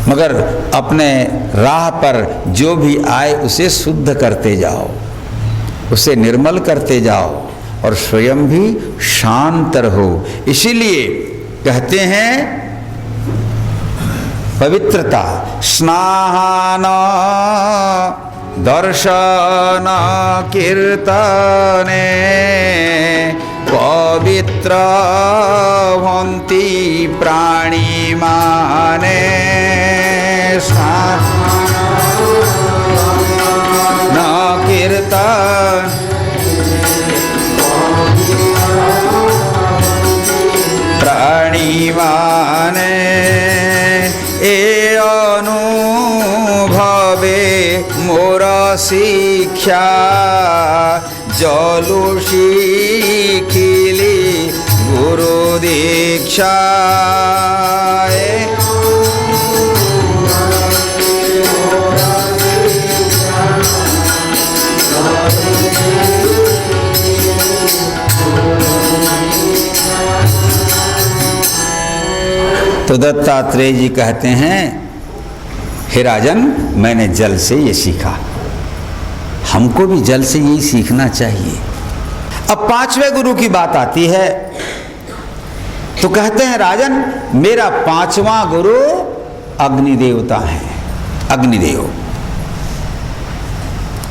मगर अपने राह पर जो भी आए उसे शुद्ध करते जाओ, उसे निर्मल करते जाओ और स्वयं भी शांत रहो। इसीलिए कहते हैं पवित्रता, स्नान दर्शन कीर्तने पवित्र हन्ति प्राणी माने। स्नान कीर्तन प्राणी माने। ए अनुभवे मोर शिक्षा जलु शिखिली गुरु दीक्षा। तो दत्तात्रेय जी कहते हैं, हे राजन, मैंने जल से ये सीखा, हमको भी जल से यही सीखना चाहिए। अब पांचवें गुरु की बात आती है। तो कहते हैं, राजन मेरा पांचवा गुरु अग्नि देवता है। अग्निदेव,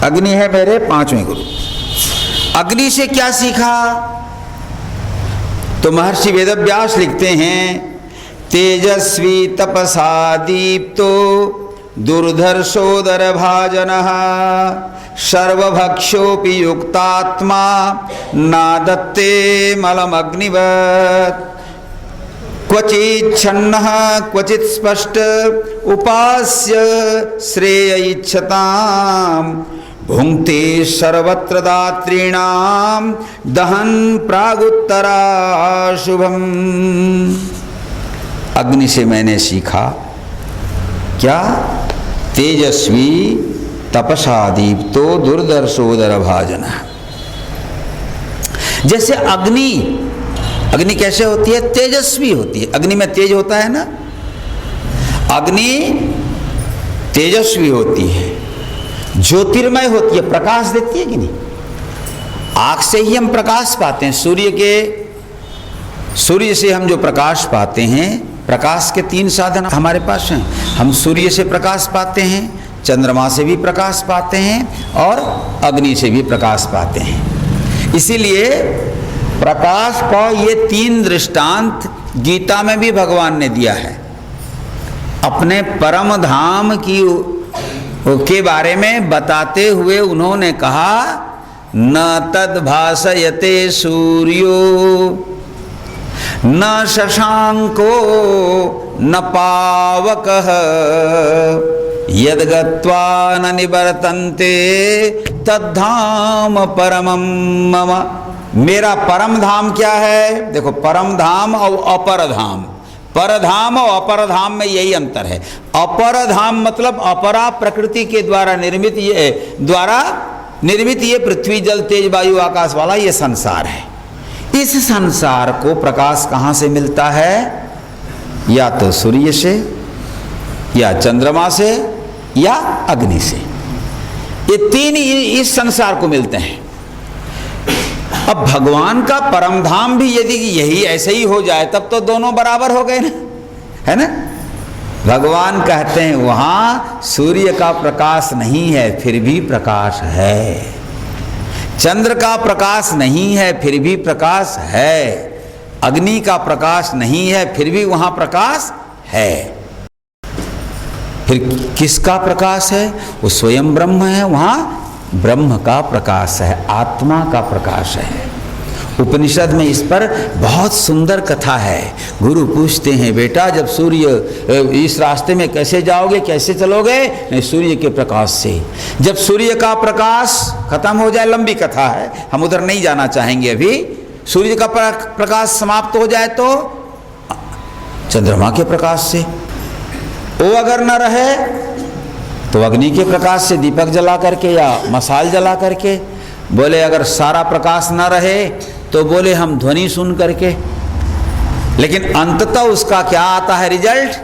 अग्नि है मेरे पांचवें गुरु। अग्नि से क्या सीखा? तो महर्षि वेदव्यास लिखते हैं, तेजस्वी तपसा दीप्तो दुर्धर्षोदर भाजनः सर्वभक्षोपि युक्तात्मा नादत्ते मलमग्निवत्। क्वचित् छन्नः क्वचित् स्पष्ट उपास्य श्रेय इच्छताम् भुंक्ते सर्वत्र दातॄणां दहन प्रागुत्तरा शुभम। अग्नि से मैंने सीखा क्या? तेजस्वी तपसा दीप्तो दुर्दर्शोदर भाजन। जैसे अग्नि कैसे होती है? तेजस्वी होती है। अग्नि में तेज होता है ना, अग्नि तेजस्वी होती है, ज्योतिर्मय होती है, प्रकाश देती है कि नहीं? आँख से ही हम प्रकाश पाते हैं। सूर्य से हम जो प्रकाश पाते हैं, प्रकाश के 3 साधन हमारे पास हैं। हम सूर्य से प्रकाश पाते हैं, चंद्रमा से भी प्रकाश पाते हैं और अग्नि से भी प्रकाश पाते हैं। इसीलिए प्रकाश का ये 3 दृष्टांत गीता में भी भगवान ने दिया है। अपने परम धाम के बारे में बताते हुए उन्होंने कहा, न तद भासयते सूर्यो न शशांको न पावकः यद गत्वा न निवर्तन्ते तद्धाम परमं मम। मेरा परम धाम क्या है? देखो, परम धाम और अपर धाम, परधाम और अपर धाम में यही अंतर है। अपर धाम मतलब अपरा प्रकृति के द्वारा निर्मित ये पृथ्वी जल तेज वायु आकाश वाला ये संसार है। इस संसार को प्रकाश कहाँ से मिलता है? या तो सूर्य से, या चंद्रमा से, या अग्नि से। ये 3 इस संसार को मिलते हैं। अब भगवान का परम धाम भी यदि यही ऐसे ही हो जाए तब तो दोनों बराबर हो गए ना, है ना? भगवान कहते हैं वहां सूर्य का प्रकाश नहीं है फिर भी प्रकाश है, चंद्र का प्रकाश नहीं है फिर भी प्रकाश है, अग्नि का प्रकाश नहीं है फिर भी वहां प्रकाश है। फिर किसका प्रकाश है? वो स्वयं ब्रह्म है, वहां ब्रह्म का प्रकाश है, आत्मा का प्रकाश है। उपनिषद में इस पर बहुत सुंदर कथा है। गुरु पूछते हैं, बेटा जब सूर्य इस रास्ते में कैसे जाओगे, कैसे चलोगे? नहीं, सूर्य के प्रकाश से। जब सूर्य का प्रकाश खत्म हो जाए, लंबी कथा है, हम उधर नहीं जाना चाहेंगे अभी। सूर्य का प्रकाश समाप्त हो जाए तो चंद्रमा के प्रकाश से, वो अगर न रहे तो अग्नि के प्रकाश से, दीपक जला करके या मसाल जला करके। बोले अगर सारा प्रकाश न रहे तो बोले हम ध्वनि सुन करके। लेकिन अंततः उसका क्या आता है रिजल्ट?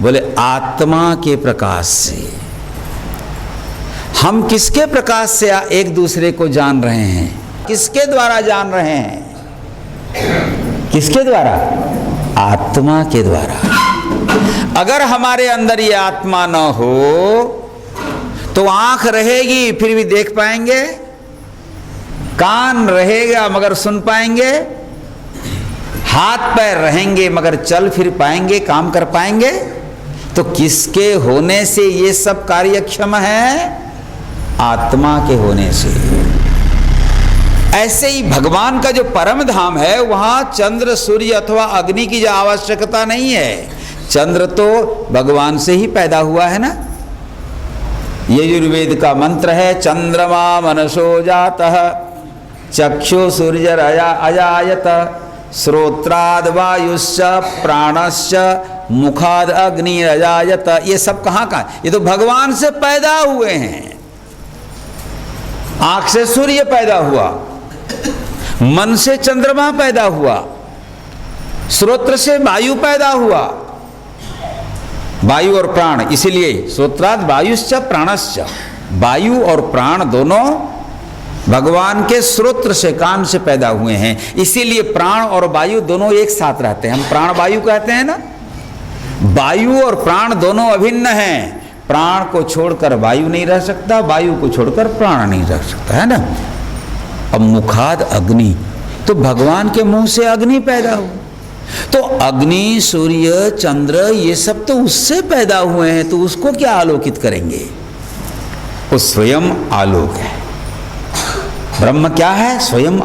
बोले आत्मा के प्रकाश से। हम किसके प्रकाश से एक दूसरे को जान रहे हैं? किसके द्वारा जान रहे हैं? किसके द्वारा? आत्मा के द्वारा। अगर हमारे अंदर ये आत्मा न हो तो आंख रहेगी फिर भी देख पाएंगे, कान रहेगा मगर सुन पाएंगे, हाथ पैर रहेंगे मगर चल फिर पाएंगे, काम कर पाएंगे। तो किसके होने से ये सब कार्यक्षम है? आत्मा के होने से। ऐसे ही भगवान का जो परम धाम है वहां चंद्र सूर्य अथवा अग्नि की जो आवश्यकता नहीं है। चंद्र तो भगवान से ही पैदा हुआ है ना। यजुर्वेद का मंत्र है, चंद्रमा मनसो जातः चक्षु सूर्य अजायत श्रोत्राद वायुश्च प्राणश्च मुखाद अग्नि अजायत। ये सब कहाँ का? ये तो भगवान से पैदा हुए हैं। आंख से सूर्य पैदा हुआ, मन से चंद्रमा पैदा हुआ, श्रोत्र से वायु पैदा हुआ, वायु और प्राण। इसीलिए श्रोत्राद वायुश्च प्राणश्च, वायु और प्राण दोनों भगवान के श्रोत्र से, कान से पैदा हुए हैं। इसीलिए प्राण और वायु दोनों एक साथ रहते हैं। हम प्राण वायु कहते हैं ना। वायु और प्राण दोनों अभिन्न हैं। प्राण को छोड़कर वायु नहीं रह सकता, वायु को छोड़कर प्राण नहीं रह सकता, है ना। अब मुखाद अग्नि, तो भगवान के मुंह से अग्नि पैदा हुआ। तो अग्नि सूर्य चंद्र ये सब तो उससे पैदा हुए हैं, तो उसको क्या आलोकित करेंगे? वो स्वयं आलोक है। ब्रह्म क्या है? स्वयं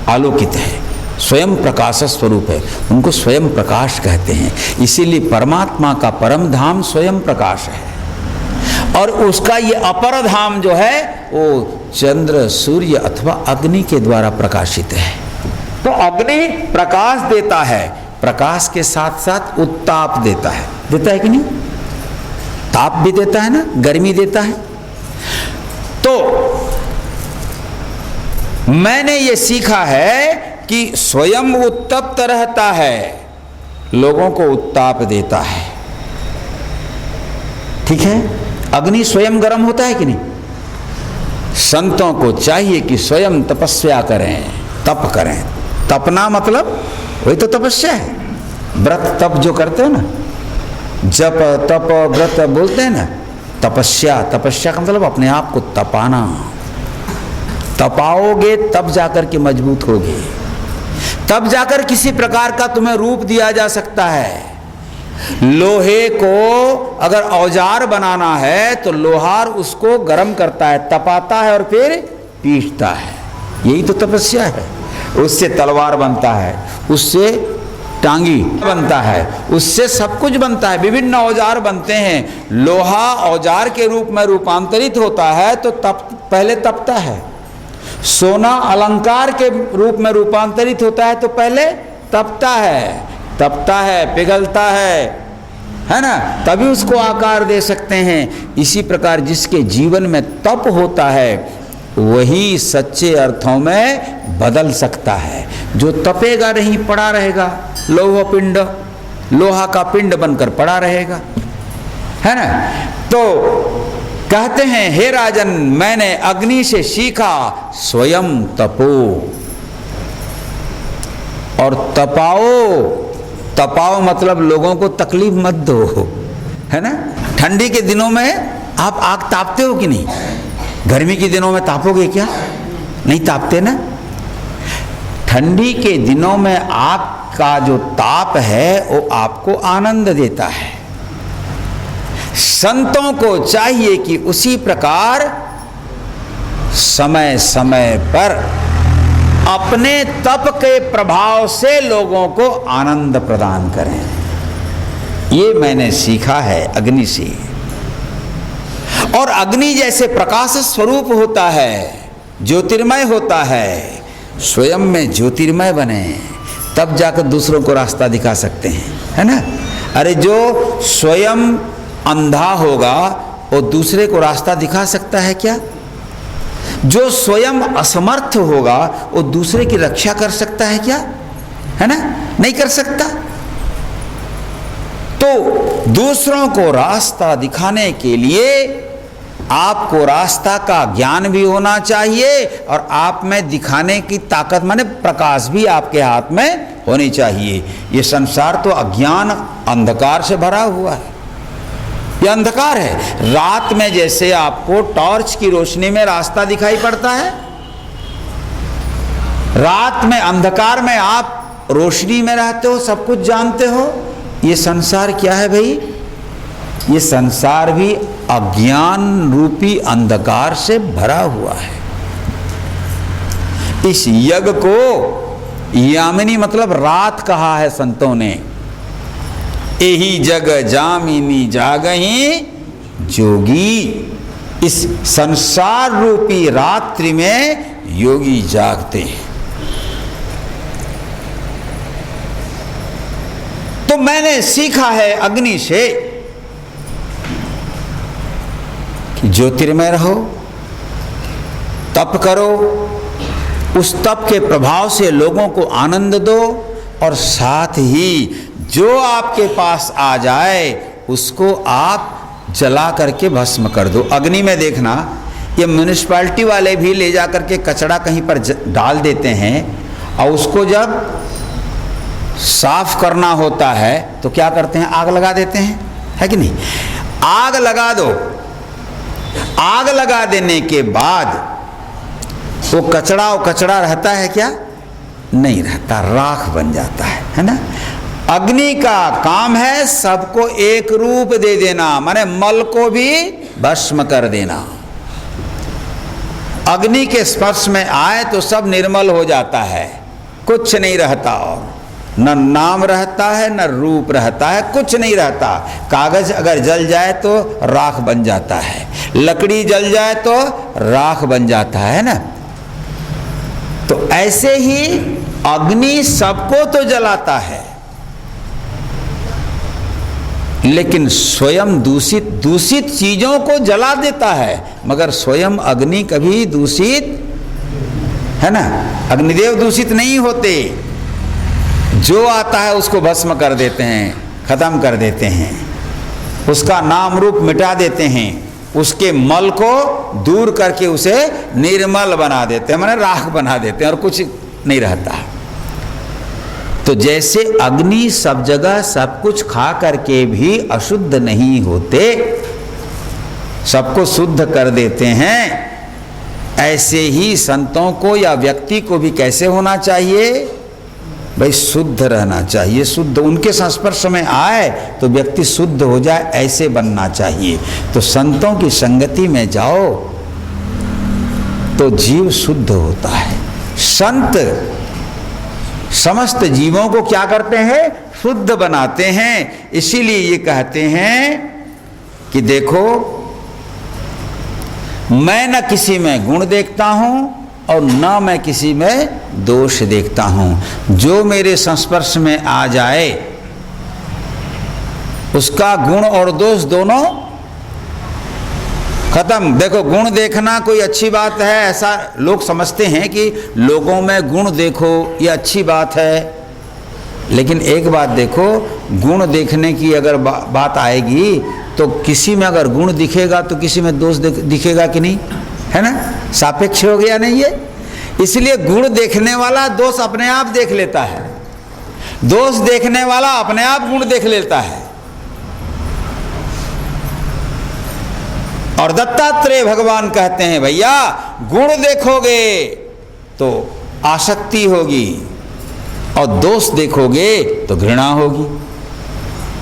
आलोकित है, स्वयं प्रकाश स्वरूप है, उनको स्वयं प्रकाश कहते हैं। इसीलिए परमात्मा का परम धाम स्वयं प्रकाश है। और उसका ये अपर धाम जो है वो चंद्र सूर्य अथवा अग्नि के द्वारा प्रकाशित है। तो अग्नि प्रकाश देता है, प्रकाश के साथ साथ उत्ताप देता है कि नहीं? ताप भी देता है ना, गर्मी देता है। तो मैंने ये सीखा है कि स्वयं उत्तप्त रहता है, लोगों को उत्ताप देता है। ठीक है, अग्नि स्वयं गर्म होता है कि नहीं? संतों को चाहिए कि स्वयं तपस्या करें, तप करें। तपना मतलब वही तो तपस्या है। व्रत तप जो करते हो ना, जप तप व्रत बोलते हैं ना, तपस्या का मतलब अपने आप को तपाना। तपाओगे तब जाकर के मजबूत होगे, तब जाकर किसी प्रकार का तुम्हें रूप दिया जा सकता है। लोहे को अगर औजार बनाना है तो लोहार उसको गर्म करता है, तपाता है और फिर पीसता है। यही तो तपस्या है। उससे तलवार बनता है, उससे टांगी बनता है, उससे सब कुछ बनता है, विभिन्न औजार बनते हैं। लोहा औजार के रूप में रूपांतरित होता है तो पहले तपता है। सोना अलंकार के रूप में रूपांतरित होता है तो पहले तपता है, पिघलता है ना, तभी उसको आकार दे सकते हैं। इसी प्रकार जिसके जीवन में तप होता है वही सच्चे अर्थों में बदल सकता है। जो तपेगा नहीं, पड़ा रहेगा, लौह पिंड, लोहा का पिंड बनकर पड़ा रहेगा, है ना। तो कहते हैं, हे राजन, मैंने अग्नि से सीखा स्वयं तपो और तपाओ मतलब लोगों को तकलीफ मत दो, है ना। ठंडी के दिनों में आप आग तापते हो कि नहीं? गर्मी के दिनों में तापोगे क्या? नहीं तापते ना। ठंडी के दिनों में आग का जो ताप है वो आपको आनंद देता है। संतों को चाहिए कि उसी प्रकार समय समय पर अपने तप के प्रभाव से लोगों को आनंद प्रदान करें। ये मैंने सीखा है अग्नि से। और अग्नि जैसे प्रकाश स्वरूप होता है, ज्योतिर्मय होता है, स्वयं में ज्योतिर्मय बने, तब जाकर दूसरों को रास्ता दिखा सकते हैं, है ना। अरे जो स्वयं अंधा होगा वो दूसरे को रास्ता दिखा सकता है क्या? जो स्वयं असमर्थ होगा वो दूसरे की रक्षा कर सकता है क्या? है ना, नहीं कर सकता। तो दूसरों को रास्ता दिखाने के लिए आपको रास्ता का ज्ञान भी होना चाहिए और आप में दिखाने की ताकत, माने प्रकाश भी आपके हाथ में होनी चाहिए। ये संसार तो अज्ञान अंधकार से भरा हुआ है। ये अंधकार है। रात में जैसे आपको टॉर्च की रोशनी में रास्ता दिखाई पड़ता है, रात में अंधकार में आप रोशनी में रहते हो, सब कुछ जानते हो। ये संसार क्या है भाई? ये संसार भी अज्ञान रूपी अंधकार से भरा हुआ है। इस यज्ञ को यामिनी मतलब रात कहा है संतों ने। यही जग जामिनी जागही जोगी। इस संसार रूपी रात्रि में योगी जागते हैं। तो मैंने सीखा है अग्नि से कि ज्योतिर्मय रहो, तप करो, उस तप के प्रभाव से लोगों को आनंद दो और साथ ही जो आपके पास आ जाए उसको आप जला करके भस्म कर दो। अग्नि में देखना, ये म्युनिसिपैलिटी वाले भी ले जा करके कचरा कहीं पर डाल देते हैं और उसको जब साफ करना होता है तो क्या करते हैं? आग लगा देते हैं, है कि नहीं? आग लगा दो। आग लगा देने के बाद वो कचरा रहता है क्या? नहीं रहता, राख बन जाता है ना। अग्नि का काम है सबको एक रूप दे देना, माने मल को भी भस्म कर देना। अग्नि के स्पर्श में आए तो सब निर्मल हो जाता है, कुछ नहीं रहता, और न नाम रहता है न रूप रहता है, कुछ नहीं रहता। कागज अगर जल जाए तो राख बन जाता है, लकड़ी जल जाए तो राख बन जाता है ना। तो ऐसे ही अग्नि सबको तो जलाता है, लेकिन स्वयं दूषित चीजों को जला देता है, मगर स्वयं अग्नि कभी दूषित, है ना, अग्निदेव दूषित नहीं होते। जो आता है उसको भस्म कर देते हैं, खत्म कर देते हैं, उसका नाम रूप मिटा देते हैं, उसके मल को दूर करके उसे निर्मल बना देते हैं, माने राख बना देते हैं और कुछ नहीं रहता। तो जैसे अग्नि सब जगह सब कुछ खा करके भी अशुद्ध नहीं होते, सबको शुद्ध कर देते हैं, ऐसे ही संतों को या व्यक्ति को भी कैसे होना चाहिए भाई? शुद्ध रहना चाहिए। शुद्ध उनके संस्पर्श में आए तो व्यक्ति शुद्ध हो जाए, ऐसे बनना चाहिए। तो संतों की संगति में जाओ तो जीव शुद्ध होता है। संत समस्त जीवों को क्या करते हैं? शुद्ध बनाते हैं। इसीलिए ये कहते हैं कि देखो, मैं न किसी में गुण देखता हूं और न मैं किसी में दोष देखता हूं। जो मेरे संस्पर्श में आ जाए उसका गुण और दोष दोनों खत्म। देखो, गुण देखना कोई अच्छी बात है ऐसा लोग समझते हैं कि लोगों में गुण देखो ये अच्छी बात है, लेकिन एक बात देखो, गुण देखने की अगर बात आएगी तो किसी में अगर गुण दिखेगा तो किसी में दोष दिखेगा कि नहीं, है ना? सापेक्ष हो गया नहीं ये? इसलिए गुण देखने वाला दोष अपने आप देख लेता है, दोष देखने वाला अपने आप गुण देख लेता है। और दत्तात्रेय भगवान कहते हैं भैया, गुण देखोगे तो आसक्ति होगी और दोष देखोगे तो घृणा होगी।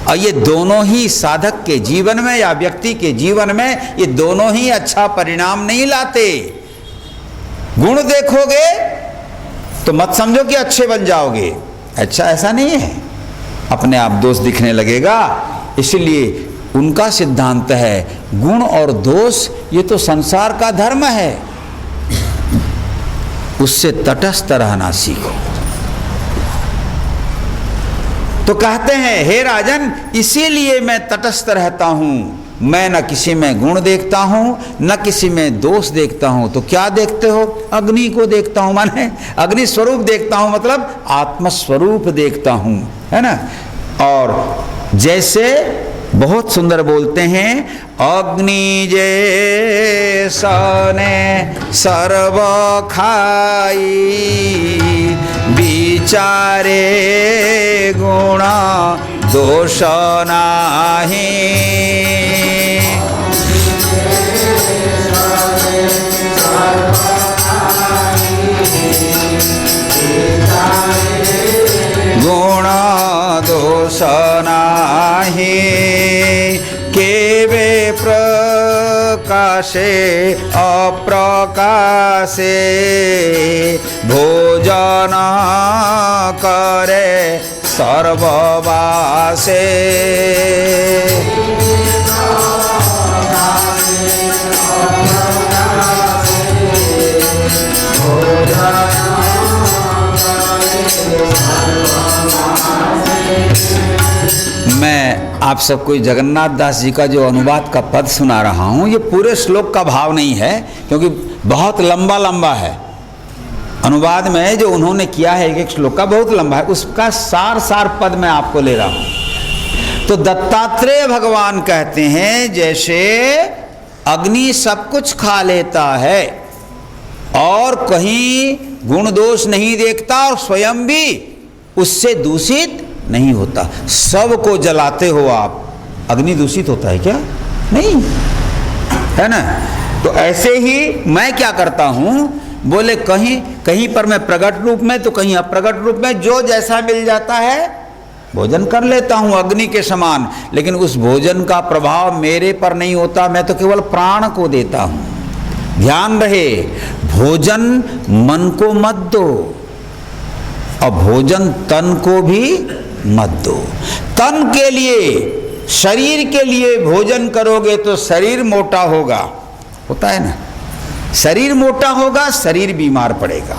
और ये दोनों ही साधक के जीवन में या व्यक्ति के जीवन में ये दोनों ही अच्छा परिणाम नहीं लाते। गुण देखोगे तो मत समझो कि अच्छे बन जाओगे, अच्छा ऐसा नहीं है, अपने आप दोष दिखने लगेगा। इसलिए उनका सिद्धांत है गुण और दोष ये तो संसार का धर्म है, उससे तटस्थ रहना सीखो। तो कहते हैं, हे राजन, इसीलिए मैं तटस्थ रहता हूं, मैं न किसी में गुण देखता हूं न किसी में दोष देखता हूं। तो क्या देखते हो? अग्नि को देखता हूं, माने अग्नि स्वरूप देखता हूं, मतलब आत्मस्वरूप देखता हूं, है ना? और जैसे बहुत सुंदर बोलते हैं, अग्नि जैसने सर्व खाई, विचारे गुण दोष नाही। गुण दोष नाही, केवे प्रकाशे अप्रकाशे, भोजन करे सर्ववासे। मैं आप सबको जगन्नाथ दास जी का जो अनुवाद का पद सुना रहा हूँ, ये पूरे श्लोक का भाव नहीं है क्योंकि बहुत लंबा लंबा है। अनुवाद में जो उन्होंने किया है एक एक श्लोक का बहुत लंबा है, उसका सार पद मैं आपको ले रहा हूँ। तो दत्तात्रेय भगवान कहते हैं, जैसे अग्नि सब कुछ खा लेता है और कहीं गुण दोष नहीं देखता और स्वयं भी उससे दूषित नहीं होता, सबको जलाते हो आप, अग्नि दूषित होता है क्या? नहीं, है ना? तो ऐसे ही मैं क्या करता हूं, बोले कहीं पर मैं प्रकट रूप में तो कहीं अप्रकट रूप में, जो जैसा मिल जाता है भोजन कर लेता हूं अग्नि के समान। लेकिन उस भोजन का प्रभाव मेरे पर नहीं होता, मैं तो केवल प्राण को देता हूं। ध्यान रहे, भोजन मन को मत दो और भोजन तन को भी मत दो। तन के लिए, शरीर के लिए भोजन करोगे तो शरीर मोटा होगा, होता है ना? शरीर मोटा होगा, शरीर बीमार पड़ेगा।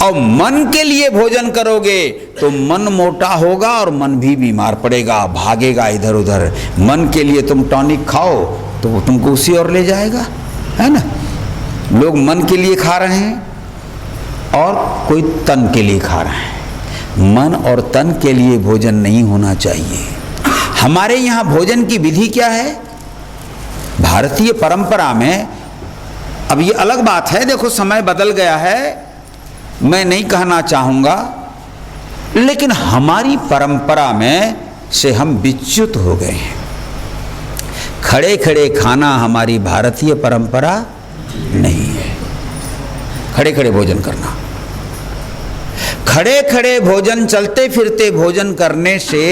और मन के लिए भोजन करोगे तो मन मोटा होगा और मन भी बीमार पड़ेगा, भागेगा इधर उधर। मन के लिए तुम टॉनिक खाओ तो वो तुमको उसी ओर ले जाएगा, है ना। लोग मन के लिए खा रहे हैं और कोई तन के लिए खा रहे हैं। मन और तन के लिए भोजन नहीं होना चाहिए। हमारे यहाँ भोजन की विधि क्या है? भारतीय परंपरा में, अब ये अलग बात है, देखो समय बदल गया है, मैं नहीं कहना चाहूँगा, लेकिन हमारी परंपरा में से हम विच्युत हो गए हैं। खड़े खड़े खाना हमारी भारतीय परंपरा नहीं है। खड़े खड़े भोजन करना, खड़े खड़े भोजन, चलते फिरते भोजन करने से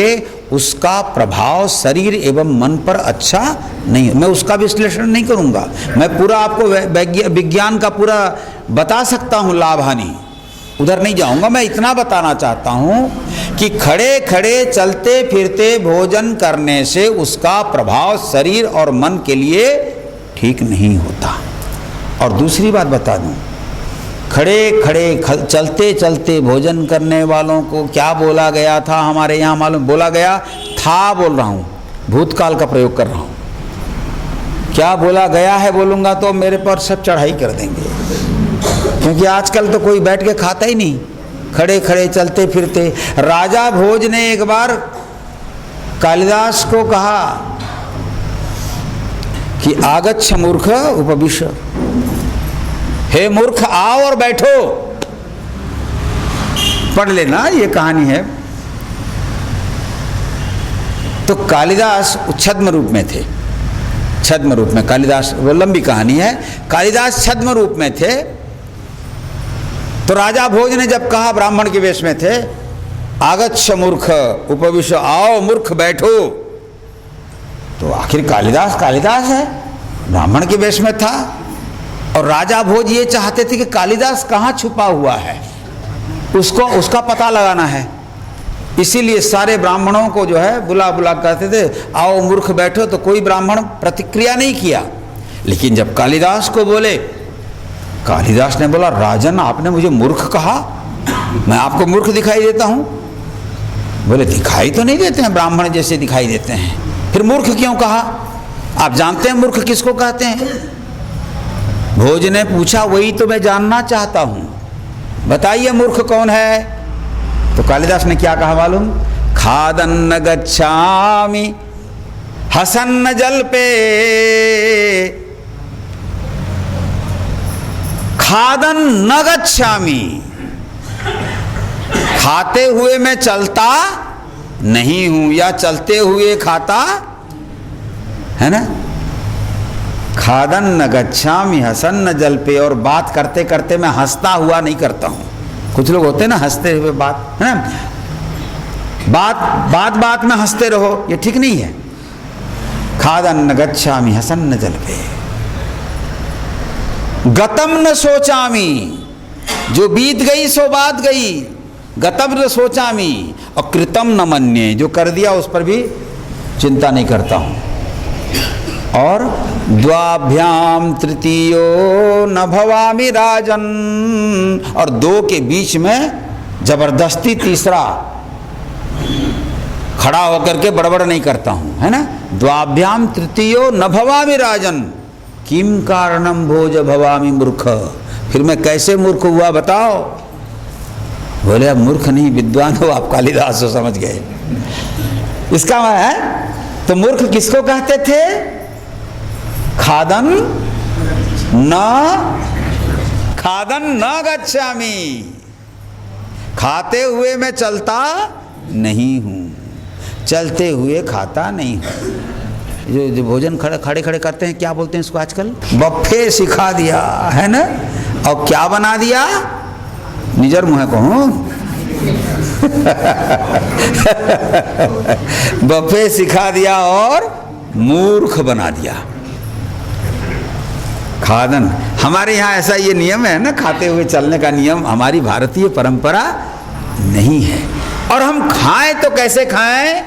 उसका प्रभाव शरीर एवं मन पर अच्छा नहीं। मैं उसका विश्लेषण नहीं करूंगा, मैं पूरा आपको विज्ञान का पूरा बता सकता हूं, लाभ हानि, उधर नहीं जाऊंगा। मैं इतना बताना चाहता हूं कि खड़े खड़े चलते फिरते भोजन करने से उसका प्रभाव शरीर और मन के लिए ठीक नहीं होता। और दूसरी बात बता दूं, खड़े खड़े चलते चलते भोजन करने वालों को क्या बोला गया था हमारे यहाँ मालूम? बोला गया था, बोल रहा हूँ, भूतकाल का प्रयोग कर रहा हूँ। क्या बोला गया है बोलूँगा तो मेरे पर सब चढ़ाई कर देंगे, क्योंकि आजकल तो कोई बैठ के खाता ही नहीं, खड़े खड़े चलते फिरते। राजा भोज ने एक बार कालिदास को कहा कि आगच्छ मूर्ख उपविश, हे मूर्ख आओ और बैठो। पढ़ लेना, ये कहानी है। तो कालिदास छद्म रूप में थे, छद्म रूप में कालिदास, वो लंबी कहानी है। कालिदास छद्म रूप में थे। तो राजा भोज ने जब कहा, ब्राह्मण के वेश में थे, आगच्छ मूर्ख उपविश, आओ मूर्ख बैठो, तो आखिर कालिदास कालिदास है, ब्राह्मण के वेश में था। और राजा भोज ये चाहते थे कि कालिदास कहाँ छुपा हुआ है, उसको उसका पता लगाना है। इसीलिए सारे ब्राह्मणों को जो है बुला बुला कहते थे, आओ मूर्ख बैठो। तो कोई ब्राह्मण प्रतिक्रिया नहीं किया। लेकिन जब कालिदास को बोले, कालिदास ने बोला, राजन आपने मुझे मूर्ख कहा, मैं आपको मूर्ख दिखाई देता हूँ? बोले दिखाई तो नहीं देते हैं, ब्राह्मण जैसे दिखाई देते हैं, फिर मूर्ख क्यों कहा? आप जानते हैं मूर्ख किसको कहते हैं? भोज ने पूछा, वही तो मैं जानना चाहता हूं, बताइए मूर्ख कौन है? तो कालिदास ने क्या कहा मालूम? खादन्न गच्छामि हसन्न जल्पे, खादन न गच्छामि, खाते हुए मैं चलता नहीं हूं, या चलते हुए खाता, है ना। खादन न गच्छामि हसन जल पे, और बात करते करते मैं हंसता हुआ नहीं करता हूँ। कुछ लोग होते हैं ना हंसते हुए बात, है ना, बात बात में हंसते रहो, ये ठीक नहीं है। खादन न गच्छामि हसन जल पे, गतम न सोचामी, जो बीत गई सो बात गई, गतम न सोचामी, और कृतम न मन्ये, जो कर दिया उस पर भी चिंता नहीं करता हूँ। और द्वाभ्याम तृतीयो न भवामि राजन, और दो के बीच में जबरदस्ती तीसरा खड़ा होकर के बड़बड़ नहीं करता हूं, है ना। द्वाभ्याम तृतीयो न भवामि राजन, किम कारणम भोज भवामि मूर्ख, फिर मैं कैसे मूर्ख हुआ बताओ? बोले अब मूर्ख नहीं विद्वान हो आप, कालिदास हो, समझ गए इसका है। तो मूर्ख किसको कहते थे? खादन न गच्छामि, खाते हुए मैं चलता नहीं हूं, चलते हुए खाता नहीं हूं। जो भोजन खड़े खड़े करते हैं, क्या बोलते हैं इसको आजकल? बफे सिखा दिया है ना, और क्या बना दिया? निजर मुँह कहूँ बफे सिखा दिया और मूर्ख बना दिया। खादन, हमारे यहाँ ऐसा ये नियम है ना, खाते हुए चलने का नियम हमारी भारतीय परंपरा नहीं है। और हम खाएं तो कैसे खाएं?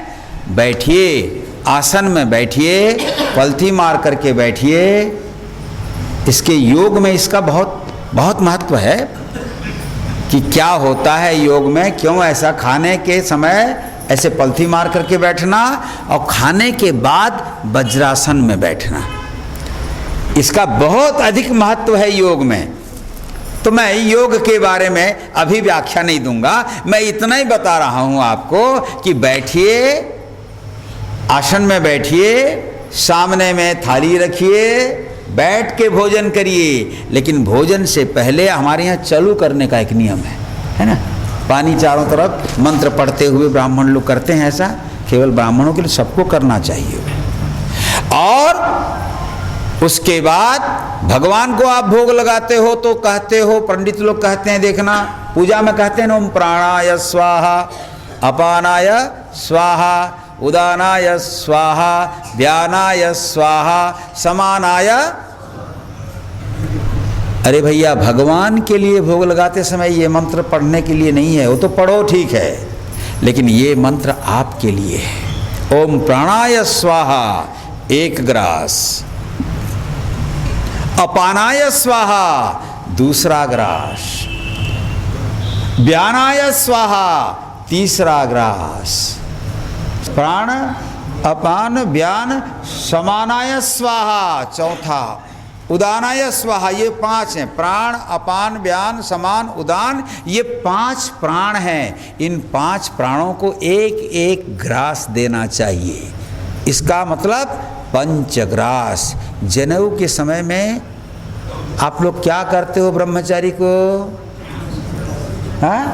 बैठिए, आसन में बैठिए, पलथी मार करके बैठिए। इसके योग में इसका बहुत बहुत महत्व है। कि क्या होता है योग में, क्यों ऐसा खाने के समय ऐसे पलथी मार करके बैठना और खाने के बाद वज्रासन में बैठना, इसका बहुत अधिक महत्व है योग में। तो मैं योग के बारे में अभी व्याख्या नहीं दूंगा, मैं इतना ही बता रहा हूं आपको कि बैठिए, आसन में बैठिए, सामने में थाली रखिए, बैठ के भोजन करिए। लेकिन भोजन से पहले हमारे यहाँ चालू करने का एक नियम है ना। पानी चारों तरफ मंत्र पढ़ते हुए ब्राह्मण लोग करते हैं, ऐसा केवल ब्राह्मणों के लिए, सबको करना चाहिए। और उसके बाद भगवान को आप भोग लगाते हो तो कहते हो, पंडित लोग कहते हैं, देखना पूजा में कहते हैं ओम प्राणाय स्वाहा, अपानाय स्वाहा, उदानाय स्वाहा, व्यानाय स्वाहा, समानाय। अरे भैया, भगवान के लिए भोग लगाते समय ये मंत्र पढ़ने के लिए नहीं है, वो तो पढ़ो ठीक है, लेकिन ये मंत्र आपके लिए है। ओम प्राणाय स्वाहा 1 ग्रास, अपानाय स्वाहा 2 ग्रास, व्यानाय स्वाहा 3 ग्रास, प्राण अपान व्यान समानाय स्वाहा 4, उदानाय स्वाहा ये 5 हैं। प्राण अपान व्यान समान उदान, ये 5 प्राण हैं। इन 5 प्राणों को 1-1 ग्रास देना चाहिए। इसका मतलब 5 ग्रास। जनेऊ के समय में आप लोग क्या करते हो ब्रह्मचारी को? हाँ,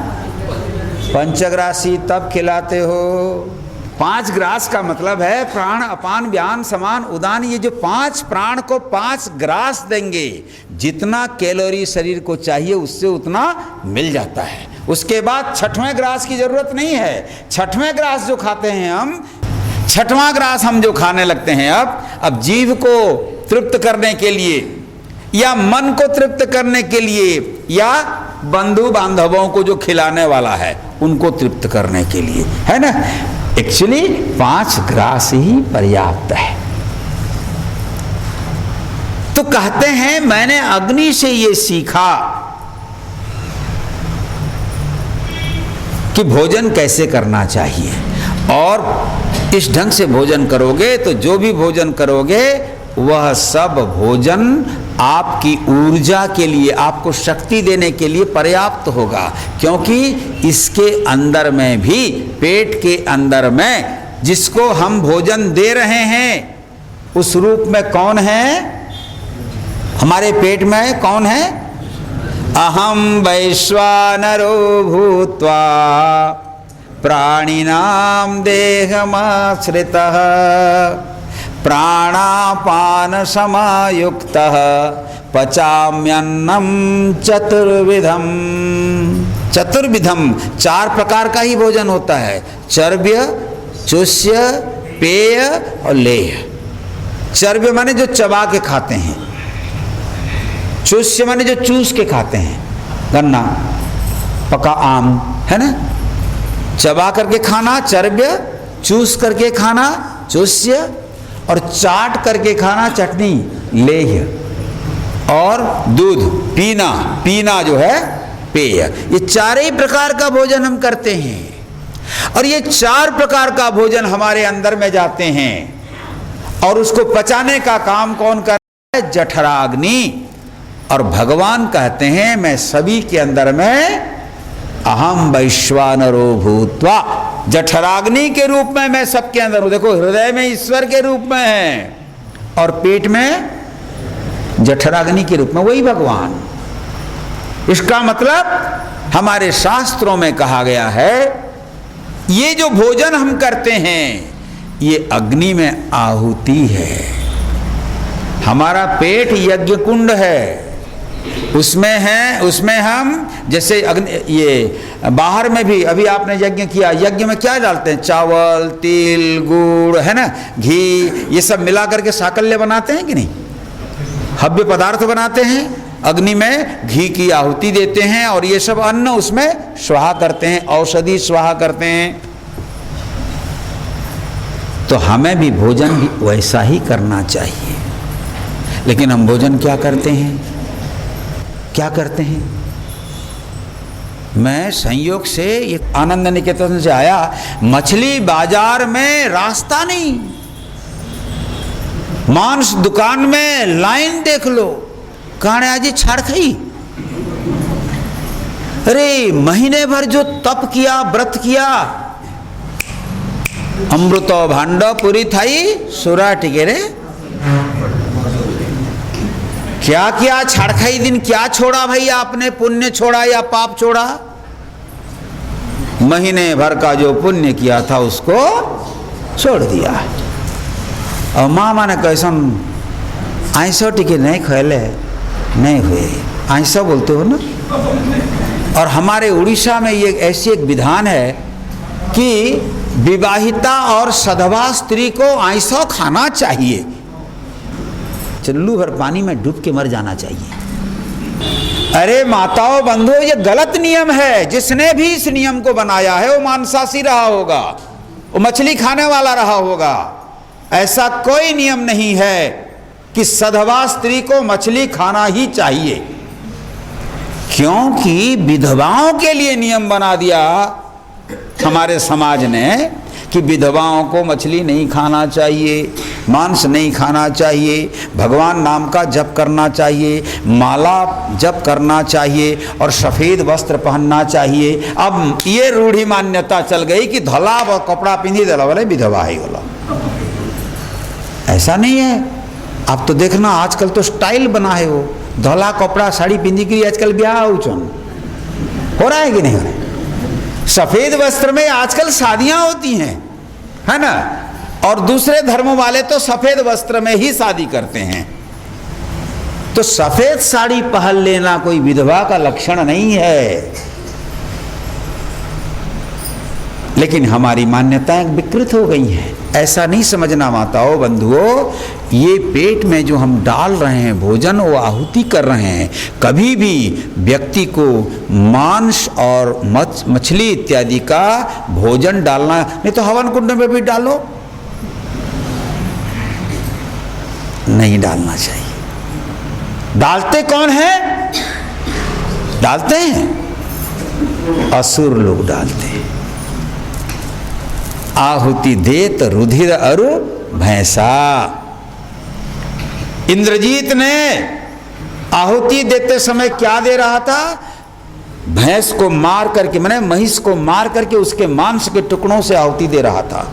5 ग्रासी तब खिलाते हो। 5 ग्रास का मतलब है प्राण अपान व्यान समान उदान, ये जो 5 प्राण को 5 ग्रास देंगे, जितना कैलोरी शरीर को चाहिए उससे उतना मिल जाता है। उसके बाद 6वें ग्रास की जरूरत नहीं है। 6वें ग्रास जो खाते हैं हम, 6वां ग्रास हम जो खाने लगते हैं अब जीभ को तृप्त करने के लिए या मन को तृप्त करने के लिए या बंधु बांधवों को जो खिलाने वाला है उनको तृप्त करने के लिए, है ना। एक्चुअली 5 ग्रास ही पर्याप्त है। तो कहते हैं मैंने अग्नि से ये सीखा कि भोजन कैसे करना चाहिए, और इस ढंग से भोजन करोगे तो जो भी भोजन करोगे वह सब भोजन आपकी ऊर्जा के लिए, आपको शक्ति देने के लिए पर्याप्त होगा। क्योंकि इसके अंदर में भी, पेट के अंदर में जिसको हम भोजन दे रहे हैं उस रूप में कौन है? हमारे पेट में कौन है? अहम वैश्वानरो भूत्वा प्राणिनां देहमाश्रितः प्राणापान समायुक्तः पचाम्यन्नम चतुर्विधम। चतुर्विधम 4 प्रकार का ही भोजन होता है। चर्व्य, चूष्य, पेय और लेह। चर्व्य माने जो चबा के खाते हैं, चूष्य माने जो चूस के खाते हैं, गन्ना, पका आम, है ना। चबा करके खाना चर्व्य, चूस करके खाना चूष्य, और चाट करके खाना चटनी लेह, और दूध पीना, पीना जो है पेय। ये 4 ही प्रकार का भोजन हम करते हैं। और ये 4 प्रकार का भोजन हमारे अंदर में जाते हैं, और उसको पचाने का काम कौन कर रहा है? जठराग्नि। और भगवान कहते हैं मैं सभी के अंदर में अहम वैश्वानरो भूत्वा, जठराग्नि के रूप में मैं सबके अंदर हूं। देखो, हृदय में ईश्वर के रूप में है और पेट में जठराग्नि के रूप में वही भगवान। इसका मतलब हमारे शास्त्रों में कहा गया है ये जो भोजन हम करते हैं ये अग्नि में आहुति है। हमारा पेट यज्ञ कुंड है, उसमें है, उसमें हम जैसे अग्नि, ये बाहर में भी अभी आपने यज्ञ किया, यज्ञ में क्या डालते हैं? चावल, तिल, गुड़, है ना, घी, ये सब मिला करके साकल्य बनाते हैं कि नहीं? हव्य पदार्थ बनाते हैं, अग्नि में घी की आहुति देते हैं और ये सब अन्न उसमें स्वाहा करते हैं, औषधि स्वाहा करते हैं। तो हमें भी भोजन भी वैसा ही करना चाहिए। लेकिन हम भोजन क्या करते हैं? क्या करते हैं? मैं संयोग से ये आनंद निकेतन से आया, मछली बाजार में रास्ता नहीं, मांस दुकान में लाइन देख लो, कहां आज छाड़ खई। अरे महीने भर जो तप किया, व्रत किया, अमृत भांड पूरी थाई सुरा टिके रे, क्या क्या छाड़खाई दिन क्या छोड़ा भाई आपने, पुण्य छोड़ा या पाप छोड़ा? महीने भर का जो पुण्य किया था उसको छोड़ दिया। और माँ माने कैसन आइसो टिके नहीं खैले नहीं हुए, आइसो बोलते हो ना। और हमारे उड़ीसा में ये ऐसी एक विधान है कि विवाहिता और सधवा स्त्री को आइसो खाना चाहिए, चुल्लू भर पानी में डूब के मर जाना चाहिए। अरे माताओं बंधुओं, ये गलत नियम है। जिसने भी इस नियम को बनाया है वो मांसाहारी रहा होगा, वो मछली खाने वाला रहा होगा। ऐसा कोई नियम नहीं है कि सधवा स्त्री को मछली खाना ही चाहिए, क्योंकि विधवाओं के लिए नियम बना दिया हमारे समाज ने कि विधवाओं को मछली नहीं खाना चाहिए, मांस नहीं खाना चाहिए, भगवान नाम का जप करना चाहिए, माला जप करना चाहिए और सफ़ेद वस्त्र पहनना चाहिए। अब ये रूढ़ी मान्यता चल गई कि धला व कपड़ा पिंधी दला वाले विधवा ही होला। ऐसा नहीं है। अब तो देखना आजकल तो स्टाइल बना है, वो धला कपड़ा साड़ी पिंधी के लिए आजकल ब्याह हो रहा है कि नहीं हो रहा है? सफेद वस्त्र में आजकल शादियां होती हैं, है ना। और दूसरे धर्म वाले तो सफेद वस्त्र में ही शादी करते हैं। तो सफेद साड़ी पहन लेना कोई विधवा का लक्षण नहीं है। लेकिन हमारी मान्यताएं विकृत हो गई हैं। ऐसा नहीं समझना माताओं बंधुओं, ये पेट में जो हम डाल रहे हैं भोजन, वो आहुति कर रहे हैं। कभी भी व्यक्ति को मांस और मछली इत्यादि का भोजन डालना नहीं, तो हवन कुंड में भी डालो, नहीं डालना चाहिए। डालते कौन है? डालते हैं असुर लोग डालते हैं। आहुति देत रुधिर अरु भैंसा। इंद्रजीत ने आहुति देते समय क्या दे रहा था? भैंस को मार करके, माने महिष को मार करके उसके मांस के टुकड़ों से आहुति दे रहा था,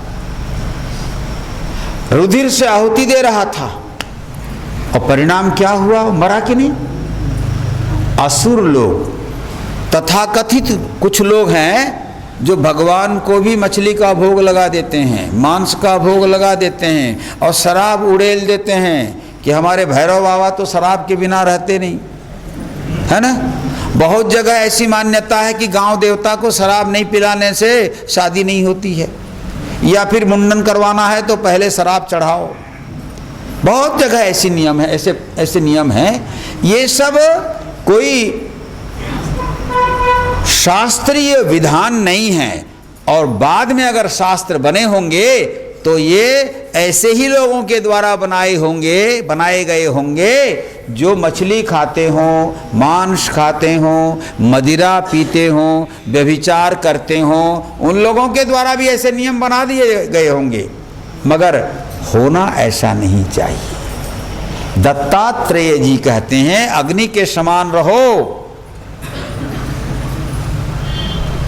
रुधिर से आहुति दे रहा था। और परिणाम क्या हुआ? मरा कि नहीं? असुर लोग, तथाकथित कुछ लोग हैं जो भगवान को भी मछली का भोग लगा देते हैं, मांस का भोग लगा देते हैं और शराब उड़ेल देते हैं कि हमारे भैरव बाबा तो शराब के बिना रहते नहीं, है ना। बहुत जगह ऐसी मान्यता है कि गांव देवता को शराब नहीं पिलाने से शादी नहीं होती है, या फिर मुंडन करवाना है तो पहले शराब चढ़ाओ। बहुत जगह ऐसी नियम है, ऐसे नियम हैं। ये सब कोई शास्त्रीय विधान नहीं है। और बाद में अगर शास्त्र बने होंगे तो ये ऐसे ही लोगों के द्वारा बनाए गए होंगे जो मछली खाते हों, मांस खाते हों, मदिरा पीते हों, व्यभिचार करते हों। उन लोगों के द्वारा भी ऐसे नियम बना दिए गए होंगे, मगर होना ऐसा नहीं चाहिए। दत्तात्रेय जी कहते हैं अग्नि के समान रहो,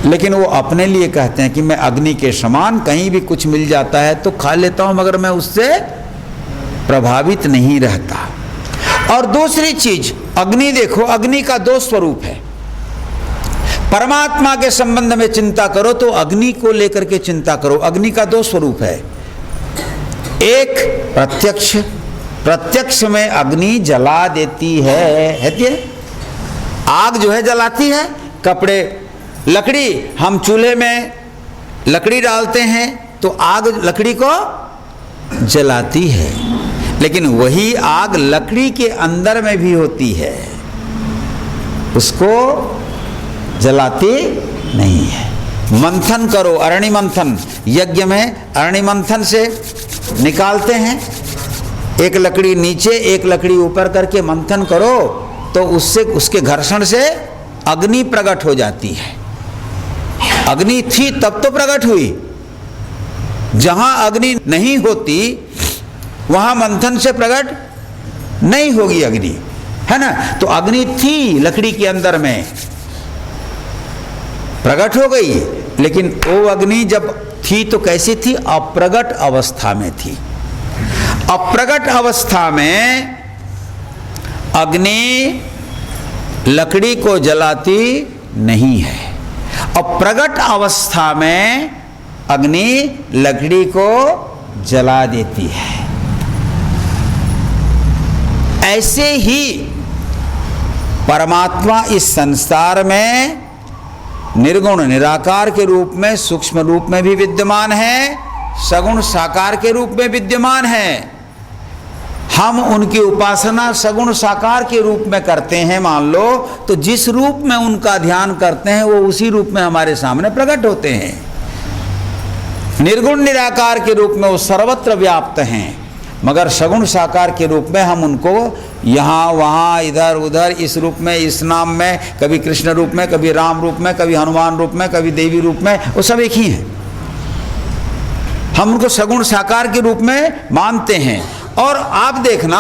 लेकिन वो अपने लिए कहते हैं कि मैं अग्नि के समान, कहीं भी कुछ मिल जाता है तो खा लेता हूं, मगर मैं उससे प्रभावित नहीं रहता। और दूसरी चीज, अग्नि देखो, अग्नि का दो स्वरूप है। परमात्मा के संबंध में चिंता करो तो अग्नि को लेकर के चिंता करो। अग्नि का दो स्वरूप है। एक प्रत्यक्ष में अग्नि जला देती है, आग जो है जलाती है। कपड़े, लकड़ी, हम चूल्हे में लकड़ी डालते हैं तो आग लकड़ी को जलाती है, लेकिन वही आग लकड़ी के अंदर में भी होती है, उसको जलाती नहीं है। मंथन करो, अरणि मंथन, यज्ञ में अरणि मंथन से निकालते हैं, एक लकड़ी नीचे एक लकड़ी ऊपर करके मंथन करो तो उससे, उसके घर्षण से अग्नि प्रकट हो जाती है। अग्नि थी तब तो प्रकट हुई। जहां अग्नि नहीं होती वहां मंथन से प्रकट नहीं होगी अग्नि, है ना। तो अग्नि थी लकड़ी के अंदर में, प्रकट हो गई, लेकिन वो अग्नि जब थी तो कैसी थी? अप्रगट अवस्था में थी। अप्रगट अवस्था में अग्नि लकड़ी को जलाती नहीं है, और प्रगट अवस्था में अग्नि लकड़ी को जला देती है। ऐसे ही परमात्मा इस संसार में निर्गुण निराकार के रूप में, सूक्ष्म रूप में भी विद्यमान है, सगुण साकार के रूप में विद्यमान है। हम उनकी उपासना सगुण साकार के रूप में करते हैं मान लो, तो जिस रूप में उनका ध्यान करते हैं वो उसी रूप में हमारे सामने प्रकट होते हैं। निर्गुण निराकार के रूप में वो सर्वत्र व्याप्त हैं, मगर सगुण साकार के रूप में हम उनको यहाँ वहाँ इधर उधर इस रूप में, इस नाम में, कभी कृष्ण रूप में, कभी राम रूप में, कभी हनुमान रूप में, कभी देवी रूप में, वो सब एक ही हैं। हम उनको सगुण साकार के रूप में मानते हैं। और आप देखना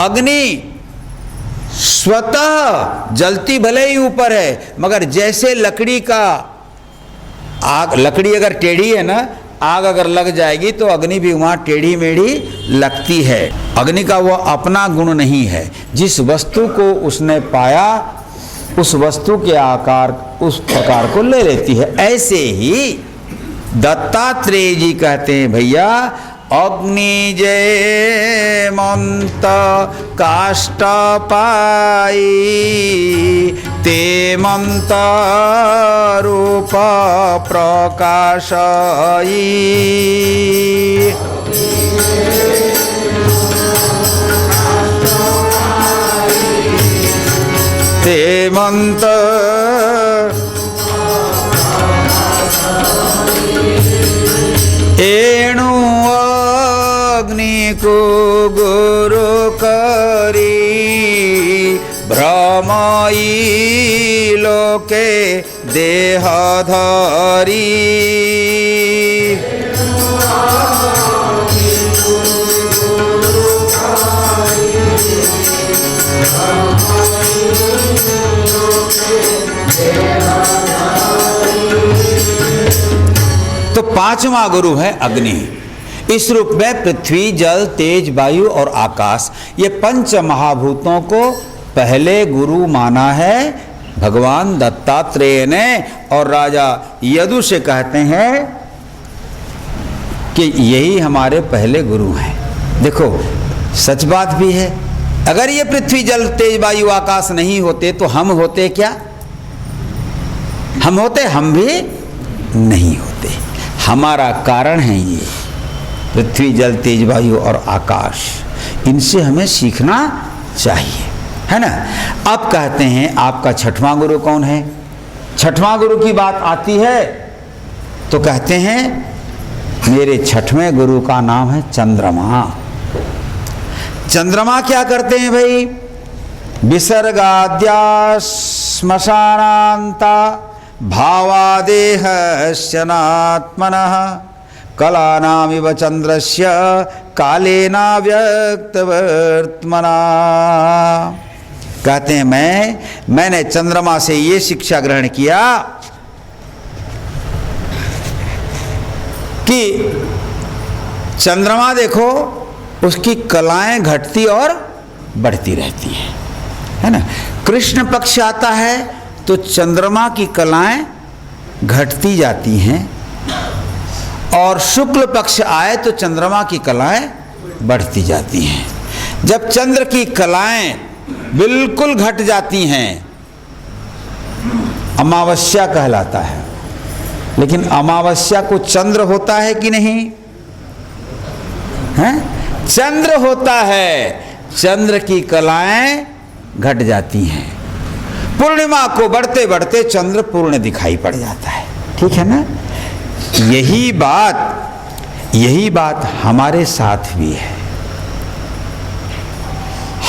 अग्नि स्वतः जलती भले ही ऊपर है, मगर जैसे लकड़ी का आग, लकड़ी अगर टेढ़ी है ना, आग अगर लग जाएगी तो अग्नि भी वहाँ टेढ़ी मेढ़ी लगती है। अग्नि का वो अपना गुण नहीं है, जिस वस्तु को उसने पाया उस वस्तु के आकार उस प्रकार को ले लेती है। ऐसे ही दत्तात्रेय जी कहते हैं भैया, अग्नि जय मंत काष्ठ पाई ते मंत रूप प्रकाशई। ते मंत एणु अग्नि को गुरु करी भ्रमई लोके देहधारी। तो पांचवा गुरु है अग्नि। इस रूप में पृथ्वी, जल, तेज, वायु और आकाश, ये पंच महाभूतों को पहले गुरु माना है भगवान दत्तात्रेय ने। और राजा यदु से कहते हैं कि यही हमारे पहले गुरु हैं। देखो सच बात भी है, अगर ये पृथ्वी, जल, तेज, वायु, आकाश नहीं होते तो हम होते क्या? हम होते? हम भी नहीं होते। हमारा कारण है ये पृथ्वी, जल, तेज, वायु और आकाश। इनसे हमें सीखना चाहिए, है ना। अब कहते हैं आपका छठवां गुरु कौन है? छठवां गुरु की बात आती है तो कहते हैं मेरे छठवें गुरु का नाम है चंद्रमा। चंद्रमा क्या करते हैं भाई? विसर्गाद्या श्मशानान्ता भावादेहस्य नात्मनः कलानामिव चंद्रस्य कालेना व्यक्तवर्त्मना। कहते हैं मैंने चंद्रमा से ये शिक्षा ग्रहण किया कि चंद्रमा देखो उसकी कलाएं घटती और बढ़ती रहती हैं, है ना। कृष्ण पक्ष आता है तो चंद्रमा की कलाएं घटती जाती हैं, और शुक्ल पक्ष आए तो चंद्रमा की कलाएं बढ़ती जाती हैं। जब चंद्र की कलाएं बिल्कुल घट जाती हैं अमावस्या कहलाता है। लेकिन अमावस्या को चंद्र होता है कि नहीं? हैं? चंद्र होता है, चंद्र की कलाएं घट जाती हैं। पूर्णिमा को बढ़ते बढ़ते चंद्र पूर्ण दिखाई पड़ जाता है, ठीक है ना। यही बात हमारे साथ भी है।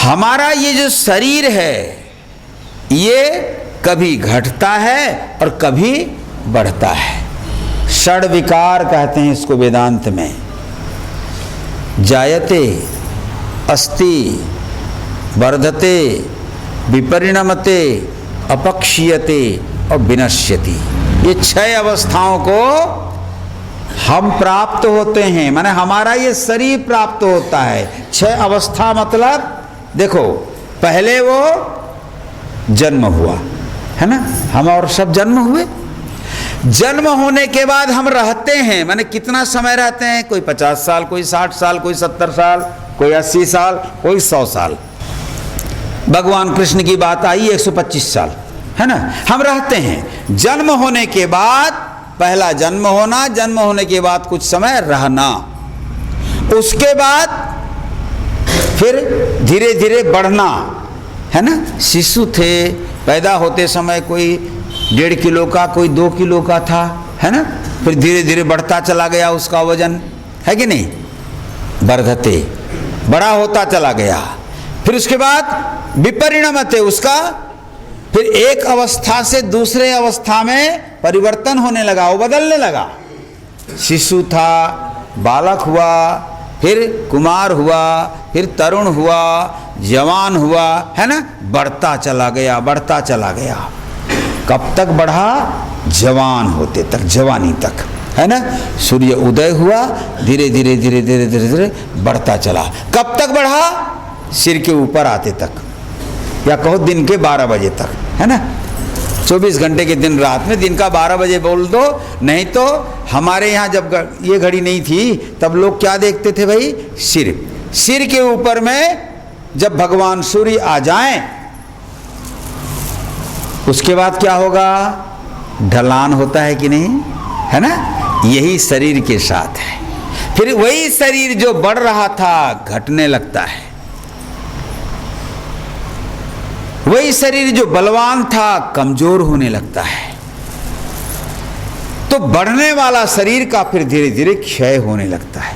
हमारा ये जो शरीर है ये कभी घटता है और कभी बढ़ता है। षड विकार कहते हैं इसको वेदांत में। जायते, अस्ति, वर्धते, विपरिणमते, अपक्षीयते और विनश्यति। ये 6 अवस्थाओं को हम प्राप्त होते हैं, माने हमारा ये शरीर प्राप्त होता है। 6 अवस्था मतलब देखो, पहले वो जन्म हुआ है ना, हम और सब जन्म हुए। जन्म होने के बाद हम रहते हैं, माने कितना समय रहते हैं, कोई 50 साल, कोई 60 साल, कोई 70 साल, कोई 80 साल, कोई 100 साल। भगवान कृष्ण की बात आई 125 साल, है ना। हम रहते हैं। जन्म होने के बाद पहला जन्म होना, जन्म होने के बाद कुछ समय रहना, उसके बाद फिर धीरे धीरे बढ़ना, है ना। शिशु थे, पैदा होते समय कोई 1.5 किलो का, कोई 2 किलो का था, है ना। फिर धीरे धीरे बढ़ता चला गया उसका वजन, है कि नहीं। वर्धते, बड़ा होता चला गया। फिर उसके बाद विपरिणमते, उसका फिर एक अवस्था से दूसरे अवस्था में परिवर्तन होने लगा, वो बदलने लगा। शिशु था, बालक हुआ, फिर कुमार हुआ, फिर तरुण हुआ, जवान हुआ, है ना। बढ़ता चला गया, बढ़ता चला गया। कब तक बढ़ा? जवान होते तक, जवानी तक, है ना। सूर्य उदय हुआ, धीरे धीरे धीरे धीरे धीरे धीरे बढ़ता चला। कब तक बढ़ा? सिर के ऊपर आते तक, या कहो दिन के 12 बजे तक, है ना। 24 घंटे के दिन रात में, दिन का 12 बजे बोल दो। नहीं तो हमारे यहाँ जब ये घड़ी नहीं थी तब लोग क्या देखते थे भाई? सिर के ऊपर में जब भगवान सूर्य आ जाएं, उसके बाद क्या होगा? ढलान होता है कि नहीं, है ना। यही शरीर के साथ है। फिर वही शरीर जो बढ़ रहा था घटने लगता है। वही शरीर जो बलवान था कमजोर होने लगता है। तो बढ़ने वाला शरीर का फिर धीरे धीरे क्षय होने लगता है।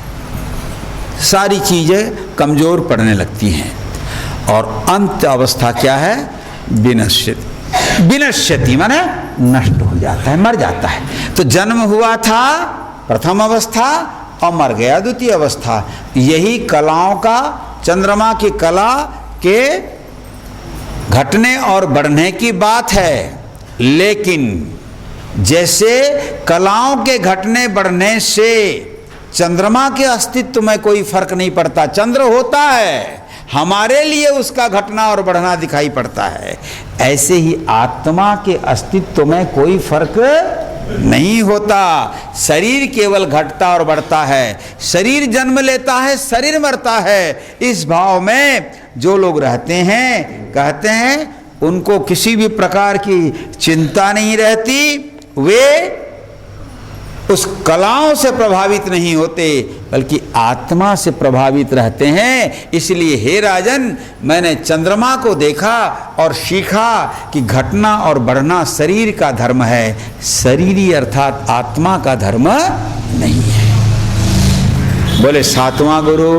सारी चीजें कमजोर पड़ने लगती हैं। और अंत अवस्था क्या है? विनश्यति। विनश्यति माने नष्ट हो जाता है, मर जाता है। तो जन्म हुआ था प्रथम अवस्था और मर गया द्वितीय अवस्था। यही कलाओं का, चंद्रमा की कला के घटने और बढ़ने की बात है। लेकिन जैसे कलाओं के घटने बढ़ने से चंद्रमा के अस्तित्व में कोई फर्क नहीं पड़ता, चंद्र होता है, हमारे लिए उसका घटना और बढ़ना दिखाई पड़ता है। ऐसे ही आत्मा के अस्तित्व में कोई फर्क नहीं होता। शरीर केवल घटता और बढ़ता है। शरीर जन्म लेता है, शरीर मरता है। इस भाव में जो लोग रहते हैं, कहते हैं उनको किसी भी प्रकार की चिंता नहीं रहती। वे उस कलाओं से प्रभावित नहीं होते, बल्कि आत्मा से प्रभावित रहते हैं। इसलिए हे राजन, मैंने चंद्रमा को देखा और सीखा कि घटना और बढ़ना शरीर का धर्म है, शरीरी अर्थात आत्मा का धर्म नहीं है। बोले सातवां गुरु,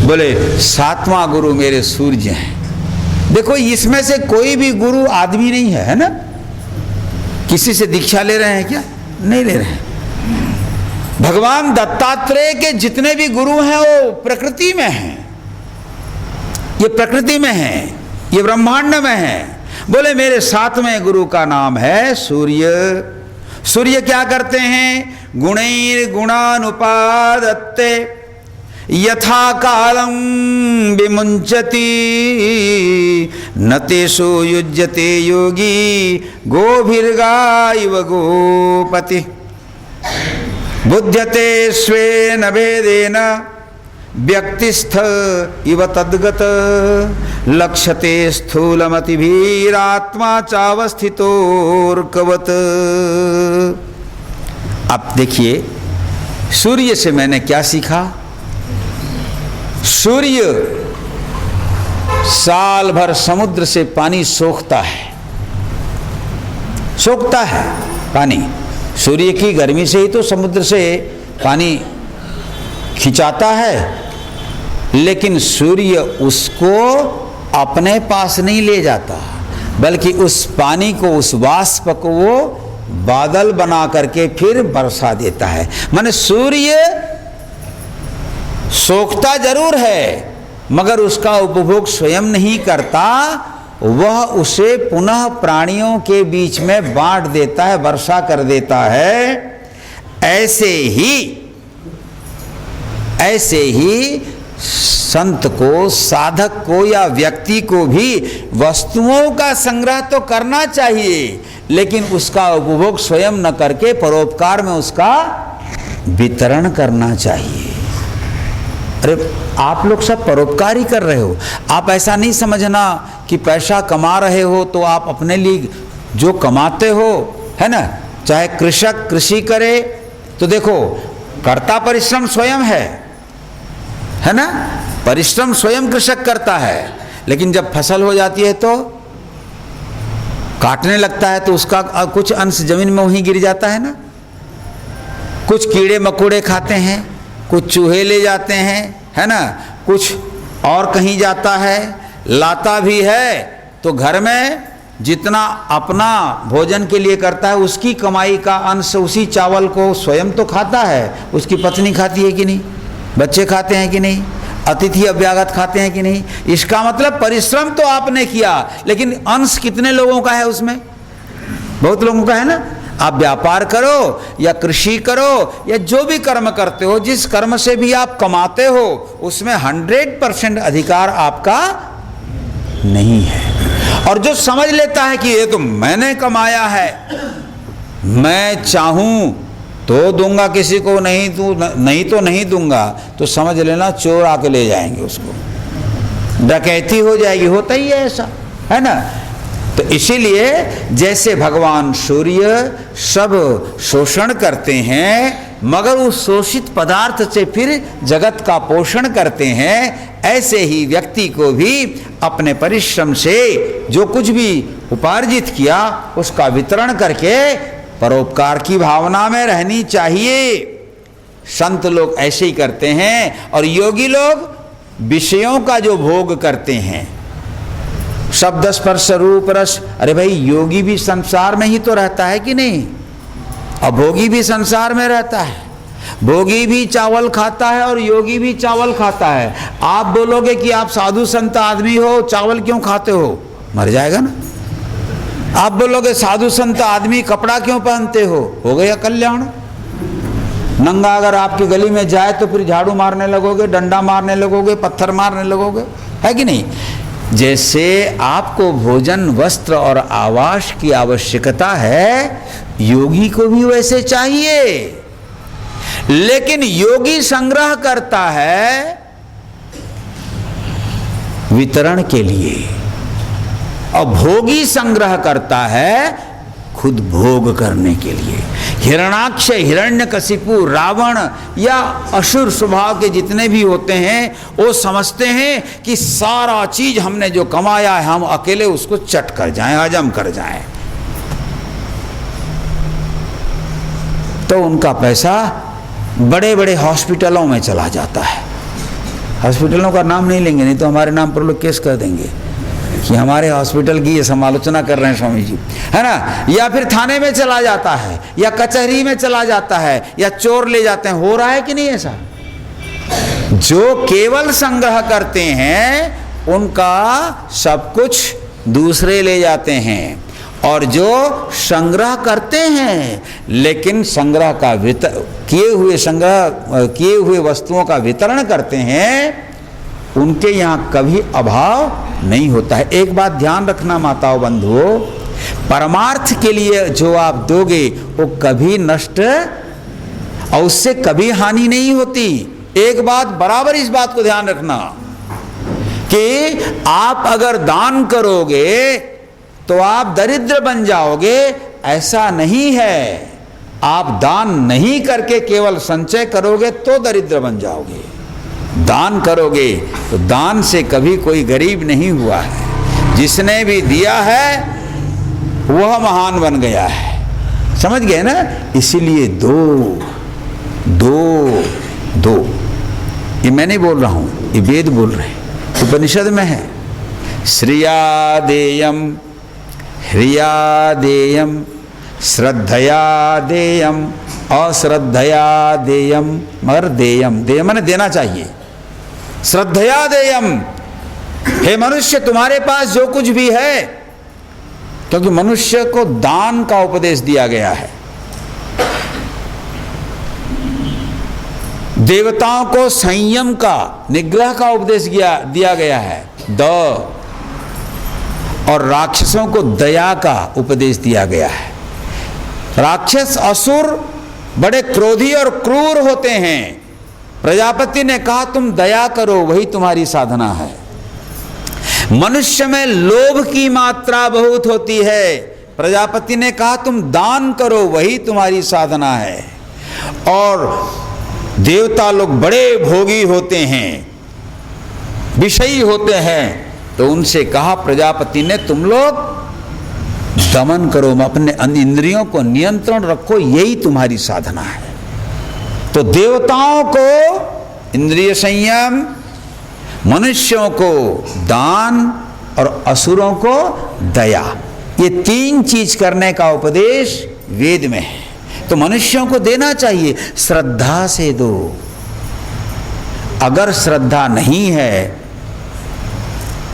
बोले सातवां गुरु मेरे सूर्य हैं। देखो इसमें से कोई भी गुरु आदमी नहीं है, है ना। किसी से दीक्षा ले रहे हैं क्या? नहीं ले रहे हैं। भगवान दत्तात्रेय के जितने भी गुरु हैं वो प्रकृति में हैं। ये प्रकृति में हैं, ये ब्रह्मांड में हैं। बोले मेरे सातवें गुरु का नाम है सूर्य। सूर्य क्या करते हैं? गुणैर गुणानुपादत्ते यथा कालम विमुंचति न तेषु युज्यते योगी गोभिर्गा इव गोपति बुध्यते स्वेन भेदेन व्यक्तिस्थ इव तद्गत लक्ष्यते स्थूलमतिभिरात्मा चावस्थितोर्कवत्। अब देखिए, सूर्य से मैंने क्या सीखा? सूर्य साल भर समुद्र से पानी सोखता है, सोखता है पानी। सूर्य की गर्मी से ही तो समुद्र से पानी खिंचाता है। लेकिन सूर्य उसको अपने पास नहीं ले जाता, बल्कि उस पानी को, उस वाष्प को वो बादल बना करके फिर वर्षा देता है। माने सूर्य सोखता जरूर है मगर उसका उपभोग स्वयं नहीं करता, वह उसे पुनः प्राणियों के बीच में बांट देता है, वर्षा कर देता है। ऐसे ही संत को, साधक को या व्यक्ति को भी वस्तुओं का संग्रह तो करना चाहिए, लेकिन उसका उपभोग स्वयं न करके परोपकार में उसका वितरण करना चाहिए। अरे आप लोग सब परोपकार ही कर रहे हो। आप ऐसा नहीं समझना कि पैसा कमा रहे हो तो आप अपने लिए जो कमाते हो, है ना, चाहे कृषक कृषि करे तो देखो कर्ता परिश्रम स्वयं है ना, परिश्रम स्वयं कृषक करता है, लेकिन जब फसल हो जाती है तो काटने लगता है तो उसका कुछ अंश जमीन में वहीं गिर जाता है ना। कुछ कीड़े मकोड़े खाते हैं, कुछ चूहे ले जाते हैं, है ना, कुछ और कहीं जाता है, लाता भी है तो घर में जितना अपना भोजन के लिए करता है उसकी कमाई का अंश उसी चावल को स्वयं तो खाता है, उसकी पत्नी खाती है कि नहीं, बच्चे खाते हैं कि नहीं, अतिथि अभ्यागत खाते हैं कि नहीं। इसका मतलब परिश्रम तो आपने किया, लेकिन अंश कितने लोगों का है उसमें? बहुत लोगों का है ना। आप व्यापार करो या कृषि करो या जो भी कर्म करते हो, जिस कर्म से भी आप कमाते हो उसमें 100% अधिकार आपका नहीं है। और जो समझ लेता है कि ये तो मैंने कमाया है, मैं चाहूं तो दूंगा किसी को, नहीं तो नहीं दूंगा, तो समझ लेना चोर आके ले जाएंगे उसको, डकैती हो जाएगी। होता ही है ऐसा, है ना। तो इसीलिए जैसे भगवान सूर्य सब शोषण करते हैं मगर उस शोषित पदार्थ से फिर जगत का पोषण करते हैं, ऐसे ही व्यक्ति को भी अपने परिश्रम से जो कुछ भी उपार्जित किया उसका वितरण करके परोपकार की भावना में रहनी चाहिए। संत लोग ऐसे ही करते हैं। और योगी लोग विषयों का जो भोग करते हैं, शब्द स्पर्श रूप रस, अरे भाई योगी भी संसार में ही तो रहता है कि नहीं, और भोगी भी संसार में रहता है। भोगी भी चावल खाता है और योगी भी चावल खाता है। आप बोलोगे कि आप साधु संत आदमी हो, चावल क्यों खाते हो, मर जाएगा ना। आप बोलोगे साधु संत आदमी कपड़ा क्यों पहनते हो गया कल्याण। नंगा अगर आपकी गली में जाए तो फिर झाड़ू मारने लगोगे, डंडा मारने लगोगे, पत्थर मारने लगोगे, है कि नहीं। जैसे आपको भोजन, वस्त्र और आवास की आवश्यकता है, योगी को भी वैसे चाहिए। लेकिन योगी संग्रह करता है वितरण के लिए, और भोगी संग्रह करता है खुद भोग करने के लिए। हिरण्याक्ष, हिरण्यकशिपु, रावण या असुर स्वभाव के जितने भी होते हैं, वो समझते हैं कि सारा चीज हमने जो कमाया है हम अकेले उसको चट कर जाएं, हजम कर जाएं। तो उनका पैसा बड़े बड़े हॉस्पिटलों में चला जाता है। हॉस्पिटलों का नाम नहीं लेंगे, नहीं तो हमारे नाम पर लोग केस कर देंगे कि हमारे हॉस्पिटल की ये समालोचना कर रहे हैं स्वामी जी, है ना। या फिर थाने में चला जाता है, या कचहरी में चला जाता है, या चोर ले जाते हैं। हो रहा है कि नहीं ऐसा। जो केवल संग्रह करते हैं उनका सब कुछ दूसरे ले जाते हैं, और जो संग्रह करते हैं लेकिन संग्रह का किए हुए वस्तुओं का वितरण करते हैं, उनके यहाँ कभी अभाव नहीं होता है। एक बात ध्यान रखना माताओं बंधुओं, परमार्थ के लिए जो आप दोगे वो कभी नष्ट और उससे कभी हानि नहीं होती। एक बात बराबर इस बात को ध्यान रखना कि आप अगर दान करोगे तो आप दरिद्र बन जाओगे, ऐसा नहीं है। आप दान नहीं करके केवल संचय करोगे तो दरिद्र बन जाओगे। दान करोगे तो दान से कभी कोई गरीब नहीं हुआ है। जिसने भी दिया है वह महान बन गया है। समझ गए ना। इसीलिए दो दो दो, ये मैं नहीं बोल रहा हूं, ये वेद बोल रहे हैं, उपनिषद में है। श्रियादेयम ह्रियादेयम श्रद्धया देयम, अश्रद्धया देयम, मगर देयम, देयम माने देना चाहिए। श्रद्धया देयम, हे मनुष्य तुम्हारे पास जो कुछ भी है, क्योंकि मनुष्य को दान का उपदेश दिया गया है, देवताओं को संयम का, निग्रह का उपदेश दिया गया है, और राक्षसों को दया का उपदेश दिया गया है। राक्षस असुर बड़े क्रोधी और क्रूर होते हैं। प्रजापति ने कहा तुम दया करो, वही तुम्हारी साधना है। मनुष्य में लोभ की मात्रा बहुत होती है। प्रजापति ने कहा तुम दान करो, वही तुम्हारी साधना है। और देवता लोग बड़े भोगी होते हैं, विषयी होते हैं, तो उनसे कहा प्रजापति ने तुम लोग दमन करो, अपने इंद्रियों को नियंत्रण रखो, यही तुम्हारी साधना है। तो देवताओं को इंद्रिय संयम, मनुष्यों को दान और असुरों को दया, ये तीन चीज करने का उपदेश वेद में है। तो मनुष्यों को देना चाहिए, श्रद्धा से दो। अगर श्रद्धा नहीं है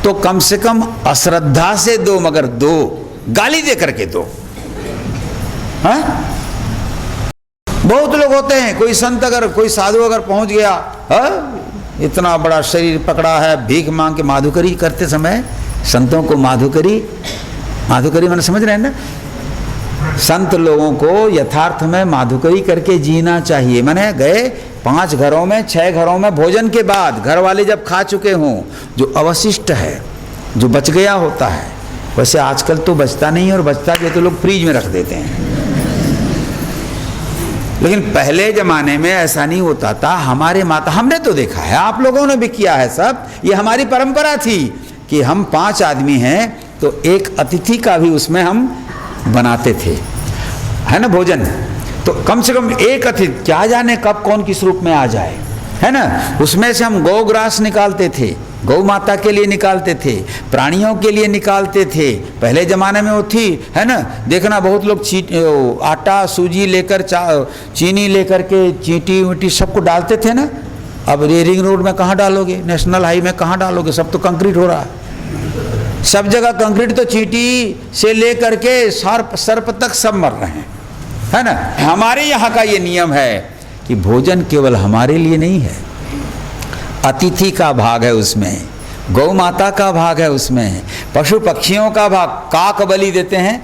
तो कम से कम अश्रद्धा से दो, मगर दो, गाली दे करके दो। हाँ? बहुत लोग होते हैं, कोई संत अगर, कोई साधु अगर पहुंच गया, हाँ? इतना बड़ा शरीर पकड़ा है, भीख मांग के माधुकरी करते समय, संतों को माधुकरी मैंने समझ रहे हैं ना, संत लोगों को यथार्थ में माधुकरी करके जीना चाहिए। मैंने गए 5 घरों में 6 घरों में भोजन के बाद घर वाले जब खा चुके हों, जो अवशिष्ट है, जो बच गया होता है, वैसे आजकल तो बचता नहीं, और बचता भी तो लोग फ्रिज में रख देते हैं। लेकिन पहले जमाने में ऐसा नहीं होता था। हमारे माता, हमने तो देखा है, आप लोगों ने भी किया है सब, ये हमारी परंपरा थी कि हम 5 आदमी हैं तो एक अतिथि का भी उसमें हम बनाते थे, है ना, भोजन। तो कम से कम एक अतिथि, क्या जाने कब कौन किस रूप में आ जाए, है ना। उसमें से हम गौग्रास निकालते थे, गौ माता के लिए निकालते थे, प्राणियों के लिए निकालते थे। पहले ज़माने में वो थी, है ना, देखना बहुत लोग आटा सूजी लेकर, चीनी लेकर के चींटी वीटी सबको डालते थे ना। अब रिंग रोड में कहाँ डालोगे, नेशनल हाईवे में कहाँ डालोगे, सब तो कंक्रीट हो रहा है, सब जगह कंक्रीट। तो चींटी से लेकर के सर्प तक सब मर रहे हैं, है ना। हमारे यहाँ का ये नियम है कि भोजन केवल हमारे लिए नहीं है, अतिथि का भाग है उसमें, गौ माता का भाग है उसमें, पशु पक्षियों का भाग, काक बलि देते हैं,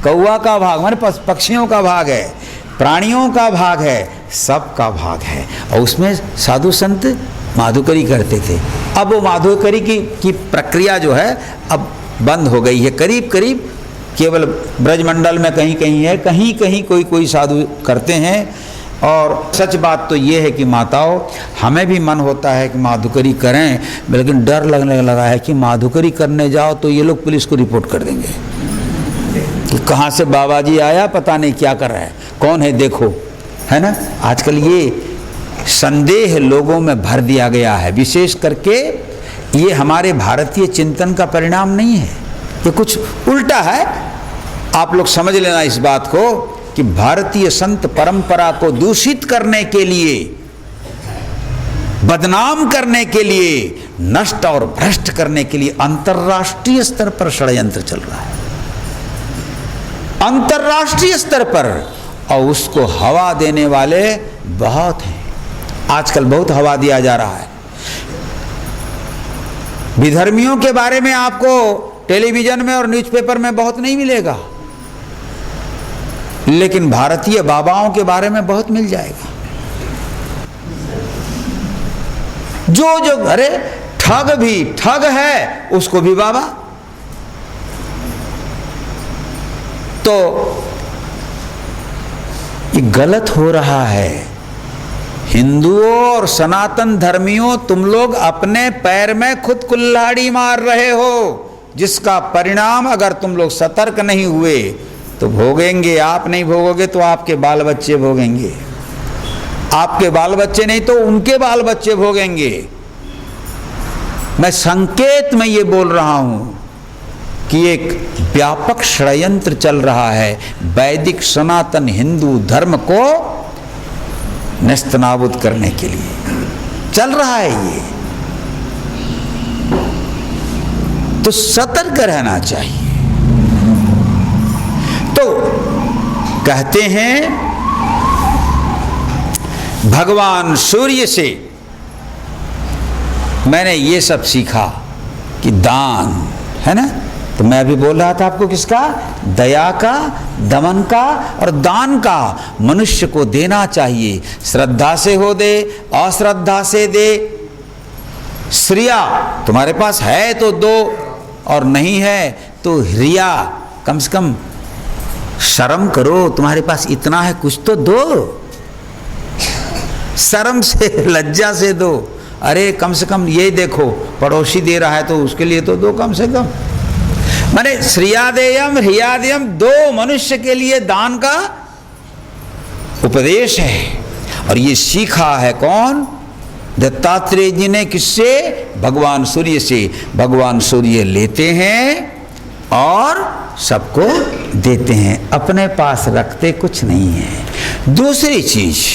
कौवा का भाग माने पक्षियों का भाग है, प्राणियों का भाग है, सबका भाग है। और उसमें साधु संत माधुकरी करते थे। अब वो माधुकरी की प्रक्रिया जो है अब बंद हो गई है, करीब करीब केवल ब्रजमंडल में कहीं कहीं है, कहीं कहीं कोई साधु करते हैं। और सच बात तो ये है कि माताओं, हमें भी मन होता है कि माधुकरी करें, लेकिन डर लगने लगा है कि माधुकरी करने जाओ तो ये लोग पुलिस को रिपोर्ट कर देंगे कि कहाँ से बाबा जी आया, पता नहीं क्या कर रहा है, कौन है देखो, है ना। आजकल ये संदेह लोगों में भर दिया गया है। विशेष करके ये हमारे भारतीय चिंतन का परिणाम नहीं है, ये कुछ उल्टा है। आप लोग समझ लेना इस बात को कि भारतीय संत परंपरा को दूषित करने के लिए, बदनाम करने के लिए, नष्ट और भ्रष्ट करने के लिए अंतर्राष्ट्रीय स्तर पर षड्यंत्र चल रहा है, अंतर्राष्ट्रीय स्तर पर। और उसको हवा देने वाले बहुत हैं, आजकल बहुत हवा दिया जा रहा है। विधर्मियों के बारे में आपको टेलीविजन में और न्यूज़पेपर में बहुत नहीं मिलेगा, लेकिन भारतीय बाबाओं के बारे में बहुत मिल जाएगा। जो अरे ठग भी ठग है, उसको भी बाबा। तो ये गलत हो रहा है। हिंदुओं और सनातन धर्मियों, तुम लोग अपने पैर में खुद कुल्हाड़ी मार रहे हो, जिसका परिणाम अगर तुम लोग सतर्क नहीं हुए तो भोगेंगे। आप नहीं भोगोगे तो आपके बाल बच्चे भोगेंगे, आपके बाल बच्चे नहीं तो उनके बाल बच्चे भोगेंगे। मैं संकेत में ये बोल रहा हूं कि एक व्यापक षड्यंत्र चल रहा है वैदिक सनातन हिंदू धर्म को नेस्तनाबूद करने के लिए चल रहा है ये, तो सतर्क रहना चाहिए। तो कहते हैं भगवान सूर्य से मैंने ये सब सीखा कि दान है ना, तो मैं अभी बोल रहा था आपको किसका, दया का, दमन का और दान का। मनुष्य को देना चाहिए, श्रद्धा से हो दे, अश्रद्धा से दे। श्रिया तुम्हारे पास है तो दो, और नहीं है तो रिया, कम से कम शर्म करो, तुम्हारे पास इतना है कुछ तो दो, शर्म से लज्जा से दो। अरे कम से कम ये देखो पड़ोसी दे रहा है तो उसके लिए तो दो कम से कम। माने श्रियादेयम ह्रियादेयम, दो मनुष्य के लिए दान का उपदेश है। और ये सीखा है कौन, दत्तात्रेय जी ने, किससे, भगवान सूर्य से। भगवान सूर्य लेते हैं और सबको देते हैं, अपने पास रखते कुछ नहीं है। दूसरी चीज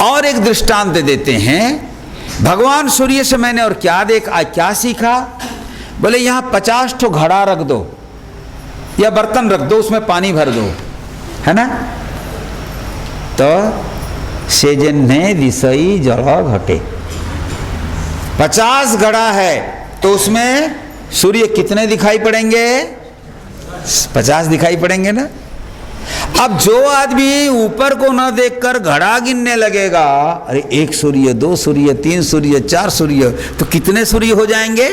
और एक दृष्टांत देते हैं भगवान सूर्य से। मैंने और क्या सीखा, बोले यहाँ 50 ठो घड़ा रख दो या बर्तन रख दो, उसमें पानी भर दो, है ना, तो सेजन्य दिशई जल घटे। 50 घड़ा है तो उसमें सूर्य कितने दिखाई पड़ेंगे, 50 दिखाई पड़ेंगे ना। अब जो आदमी ऊपर को न देखकर घड़ा गिनने लगेगा, अरे 1 सूर्य, 2 सूर्य, 3 सूर्य, 4 सूर्य, तो कितने सूर्य हो जाएंगे,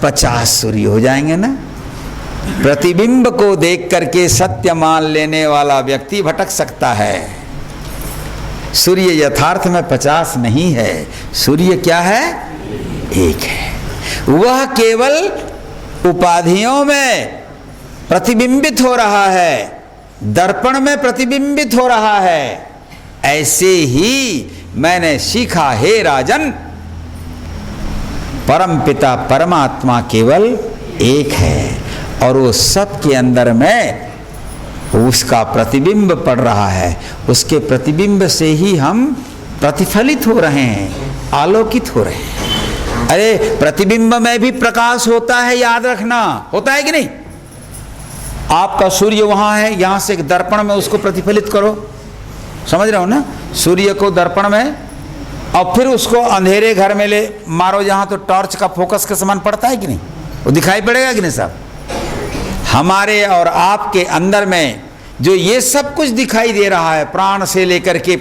50 सूर्य हो जाएंगे ना। प्रतिबिंब को देख करके सत्य मान लेने वाला व्यक्ति भटक सकता है। सूर्य यथार्थ में 50 नहीं है, सूर्य क्या है, एक है। वह केवल उपाधियों में प्रतिबिंबित हो रहा है, दर्पण में प्रतिबिंबित हो रहा है। ऐसे ही मैंने सीखा, हे राजन, परम पिता परमात्मा केवल एक है और वो सब के अंदर में उसका प्रतिबिंब पड़ रहा है। उसके प्रतिबिंब से ही हम प्रतिफलित हो रहे हैं, आलोकित हो रहे हैं। अरे प्रतिबिंब में भी प्रकाश होता है, याद रखना, होता है कि नहीं। आपका सूर्य वहां है, यहां से दर्पण में उसको प्रतिफलित करो, समझ रहे हो ना, सूर्य को दर्पण में, और फिर उसको अंधेरे घर में ले मारो जहां, तो टॉर्च का फोकस का समान पड़ता है कि नहीं, वो दिखाई पड़ेगा कि नहीं साहब। हमारे और आपके अंदर में जो ये सब कुछ दिखाई दे रहा है, प्राण से लेकर के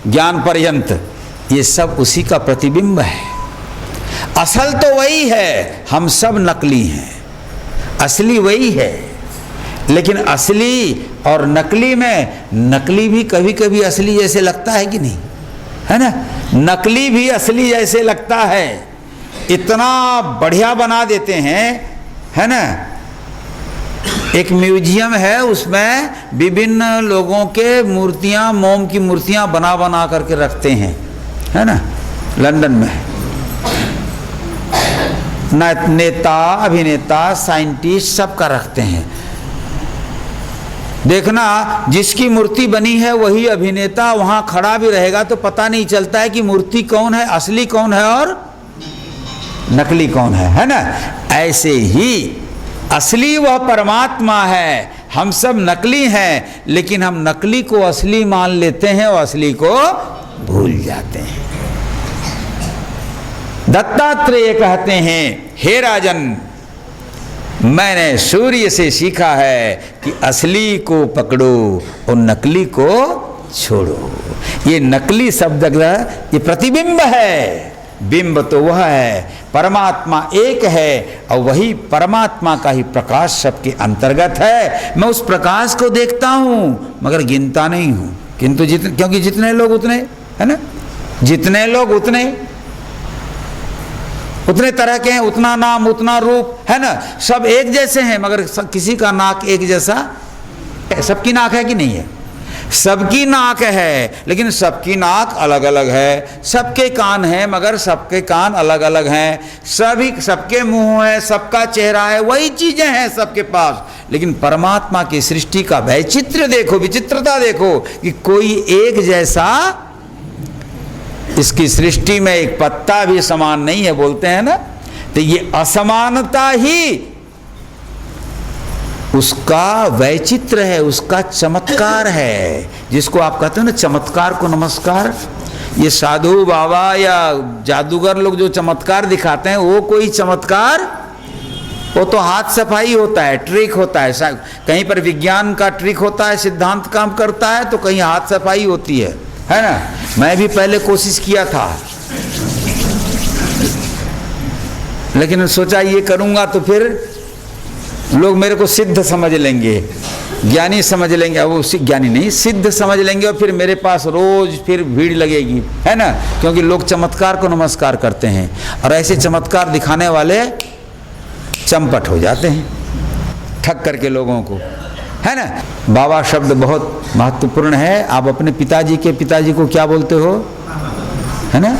ज्ञान पर्यंत, ये सब उसी का प्रतिबिंब है। असल तो वही है, हम सब नकली हैं, असली वही है। लेकिन असली और नकली में, नकली भी कभी कभी असली जैसे लगता है कि नहीं, है ना, नकली भी असली जैसे लगता है, इतना बढ़िया बना देते हैं, है ना। एक म्यूजियम है, उसमें विभिन्न लोगों के मूर्तियां, मोम की मूर्तियां बना बना करके रखते हैं, है ना, लंदन में। नेता, अभिनेता, साइंटिस्ट सबका रखते हैं। देखना, जिसकी मूर्ति बनी है वही अभिनेता वहां खड़ा भी रहेगा तो पता नहीं चलता है कि मूर्ति कौन है, असली कौन है और नकली कौन है ना। ऐसे ही असली वह परमात्मा है, हम सब नकली हैं, लेकिन हम नकली को असली मान लेते हैं और असली को भूल जाते हैं। दत्तात्रेय कहते हैं, हे राजन, मैंने सूर्य से सीखा है कि असली को पकड़ो और नकली को छोड़ो। ये नकली शब्द ये प्रतिबिंब है, बिंब तो वह है, परमात्मा एक है और वही परमात्मा का ही प्रकाश सबके अंतर्गत है। मैं उस प्रकाश को देखता हूँ मगर गिनता नहीं हूँ, किंतु क्योंकि जितने लोग उतने, है ना, जितने लोग उतने तरह के हैं, उतना नाम, उतना रूप, है ना, सब एक जैसे हैं मगर किसी का नाक एक जैसा, सबकी नाक है कि नहीं है, सबकी नाक है लेकिन सबकी नाक अलग अलग है, सबके कान हैं मगर सबके कान अलग अलग हैं, सबके मुंह है, सबका चेहरा है, वही चीजें हैं सबके पास, लेकिन परमात्मा की सृष्टि का वैचित्र्य देखो, विचित्रता देखो कि कोई एक जैसा, इसकी सृष्टि में एक पत्ता भी समान नहीं है, बोलते हैं ना। तो ये असमानता ही उसका वैचित्र है, उसका चमत्कार है, जिसको आप कहते हो ना चमत्कार को नमस्कार। ये साधु बाबा या जादूगर लोग जो चमत्कार दिखाते हैं वो कोई चमत्कार, वो तो हाथ सफाई होता है, ट्रिक होता है। कहीं पर विज्ञान का ट्रिक होता है, सिद्धांत काम करता है, तो कहीं हाथ सफाई होती है ना। मैं भी पहले कोशिश किया था, लेकिन सोचा ये करूंगा तो फिर लोग मेरे को सिद्ध समझ लेंगे, ज्ञानी समझ लेंगे, अब वो ज्ञानी नहीं सिद्ध समझ लेंगे, और फिर मेरे पास रोज फिर भीड़ लगेगी, है ना। क्योंकि लोग चमत्कार को नमस्कार करते हैं और ऐसे चमत्कार दिखाने वाले चंपट हो जाते हैं, ठग करके लोगों को, है ना। बाबा शब्द बहुत महत्वपूर्ण है। आप अपने पिताजी को क्या बोलते हो, है ना।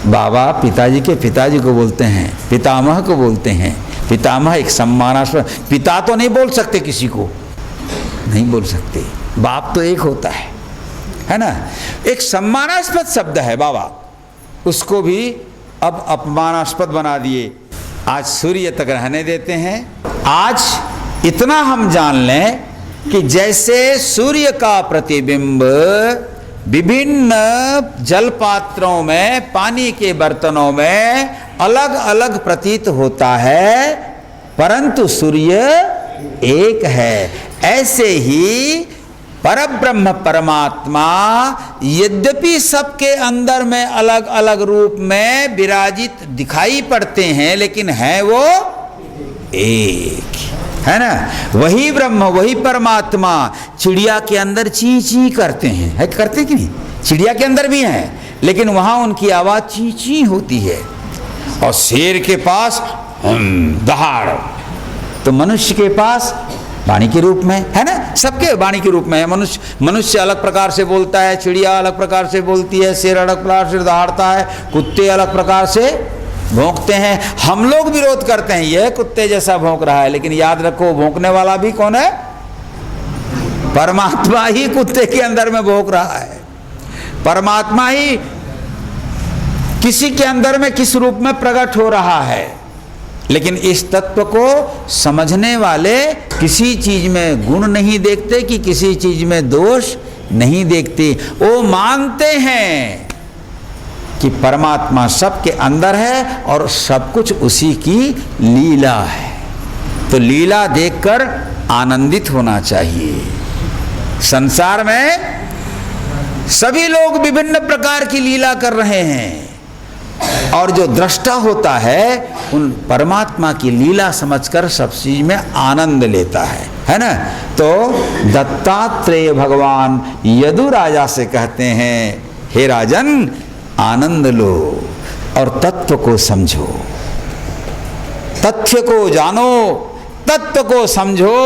बाबा पिताजी के पिताजी को बोलते हैं, पितामह को बोलते हैं। पितामह एक सम्मानास्पद, पिता तो नहीं बोल सकते, किसी को नहीं बोल सकते, बाप तो एक होता है ना। एक सम्मानास्पद शब्द है बाबा, उसको भी अब अपमानास्पद बना दिए। आज सूर्य तक रहने देते हैं। आज इतना हम जान लें कि जैसे सूर्य का प्रतिबिंब विभिन्न जल पात्रों में, पानी के बर्तनों में अलग अलग प्रतीत होता है, परंतु सूर्य एक है। ऐसे ही परब्रह्म परमात्मा यद्यपि सबके अंदर में अलग अलग रूप में विराजित दिखाई पड़ते हैं, लेकिन है वो एक, है ना। वही ब्रह्म, वही परमात्मा चिड़िया के अंदर ची ची करते हैं, है करते कि नहीं। चिड़िया के अंदर भी हैं, लेकिन वहां उनकी आवाज ची ची होती है। और शेर के पास दहाड़, तो मनुष्य के पास वाणी के रूप में, है ना। सबके वाणी के रूप में है। मनुष्य अलग प्रकार से बोलता है, चिड़िया अलग प्रकार से बोलती है, शेर अलग प्रकार से दहाड़ता है, कुत्ते अलग प्रकार से भौंकते हैं। हम लोग विरोध करते हैं, यह कुत्ते जैसा भौंक रहा है, लेकिन याद रखो भौंकने वाला भी कौन है, परमात्मा ही कुत्ते के अंदर में भौंक रहा है। परमात्मा ही किसी के अंदर में किस रूप में प्रकट हो रहा है। लेकिन इस तत्व को समझने वाले किसी चीज में गुण नहीं देखते कि किसी चीज में दोष नहीं देखते। वो मानते हैं कि परमात्मा सबके अंदर है और सब कुछ उसी की लीला है। तो लीला देखकर आनंदित होना चाहिए। संसार में सभी लोग विभिन्न प्रकार की लीला कर रहे हैं, और जो दृष्टा होता है उन परमात्मा की लीला समझकर सब चीज में आनंद लेता है ना। तो दत्तात्रेय भगवान यदु राजा से कहते हैं, हे राजन आनंद लो और तत्व को समझो, तथ्य को जानो, तत्व को समझो,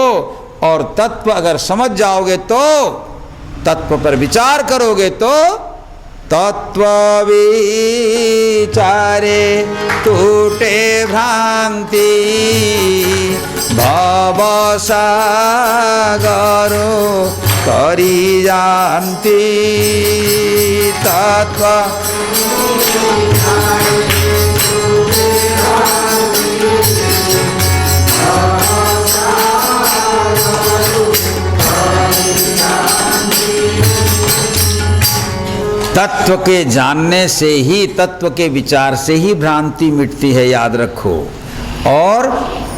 और तत्व अगर समझ जाओगे तो, तत्व पर विचार करोगे तो तत्व विचारे टूटे भ्रांति, भव सागरो करी जानती। तत्व तत्व के जानने से ही, तत्व के विचार से ही भ्रांति मिटती है, याद रखो। और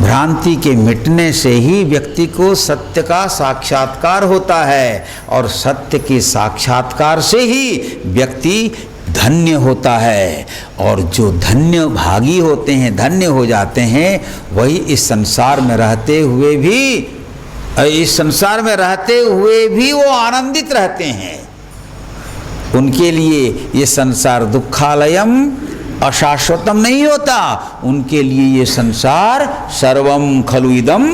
भ्रांति के मिटने से ही व्यक्ति को सत्य का साक्षात्कार होता है, और सत्य के साक्षात्कार से ही व्यक्ति धन्य होता है। और जो धन्य भागी होते हैं, धन्य हो जाते हैं, वही इस संसार में रहते हुए भी वो आनंदित रहते हैं। उनके लिए ये संसार दुखालयम अशाश्वतम नहीं होता, उनके लिए ये संसार सर्वम खलु इदम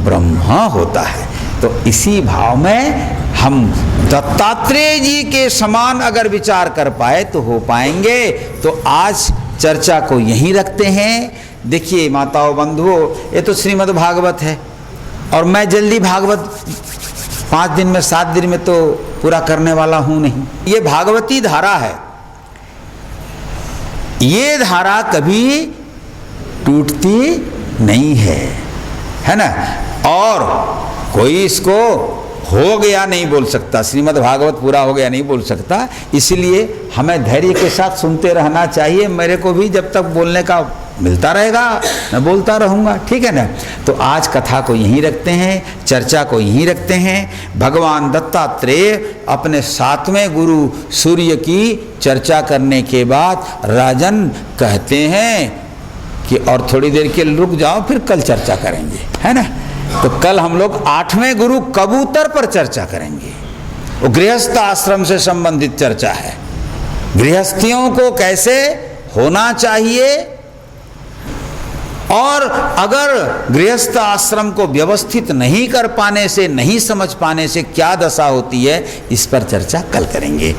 ब्रह्म होता है। तो इसी भाव में हम दत्तात्रेय जी के समान अगर विचार कर पाए तो हो पाएंगे। तो आज चर्चा को यहीं रखते हैं। देखिए माताओं बंधुओं, ये तो श्रीमद् भागवत है और मैं जल्दी भागवत 5 दिन में 7 दिन में तो पूरा करने वाला हूं नहीं। ये भागवती धारा है, ये धारा कभी टूटती नहीं है ना। और कोई इसको हो गया नहीं बोल सकता, श्रीमद् भागवत पूरा हो गया नहीं बोल सकता। इसलिए हमें धैर्य के साथ सुनते रहना चाहिए। मेरे को भी जब तक बोलने का मिलता रहेगा मैं बोलता रहूँगा, ठीक है ना। तो आज कथा को यहीं रखते हैं, चर्चा को यहीं रखते हैं। भगवान दत्तात्रेय अपने 7वें गुरु सूर्य की चर्चा करने के बाद राजन कहते हैं कि और थोड़ी देर के रुक जाओ, फिर कल चर्चा करेंगे, है ना। तो कल हम लोग 8वें गुरु कबूतर पर चर्चा करेंगे। वो गृहस्थ आश्रम से संबंधित चर्चा है। गृहस्थियों को कैसे होना चाहिए और अगर गृहस्थ आश्रम को व्यवस्थित नहीं कर पाने से, नहीं समझ पाने से क्या दशा होती है, इस पर चर्चा कल करेंगे।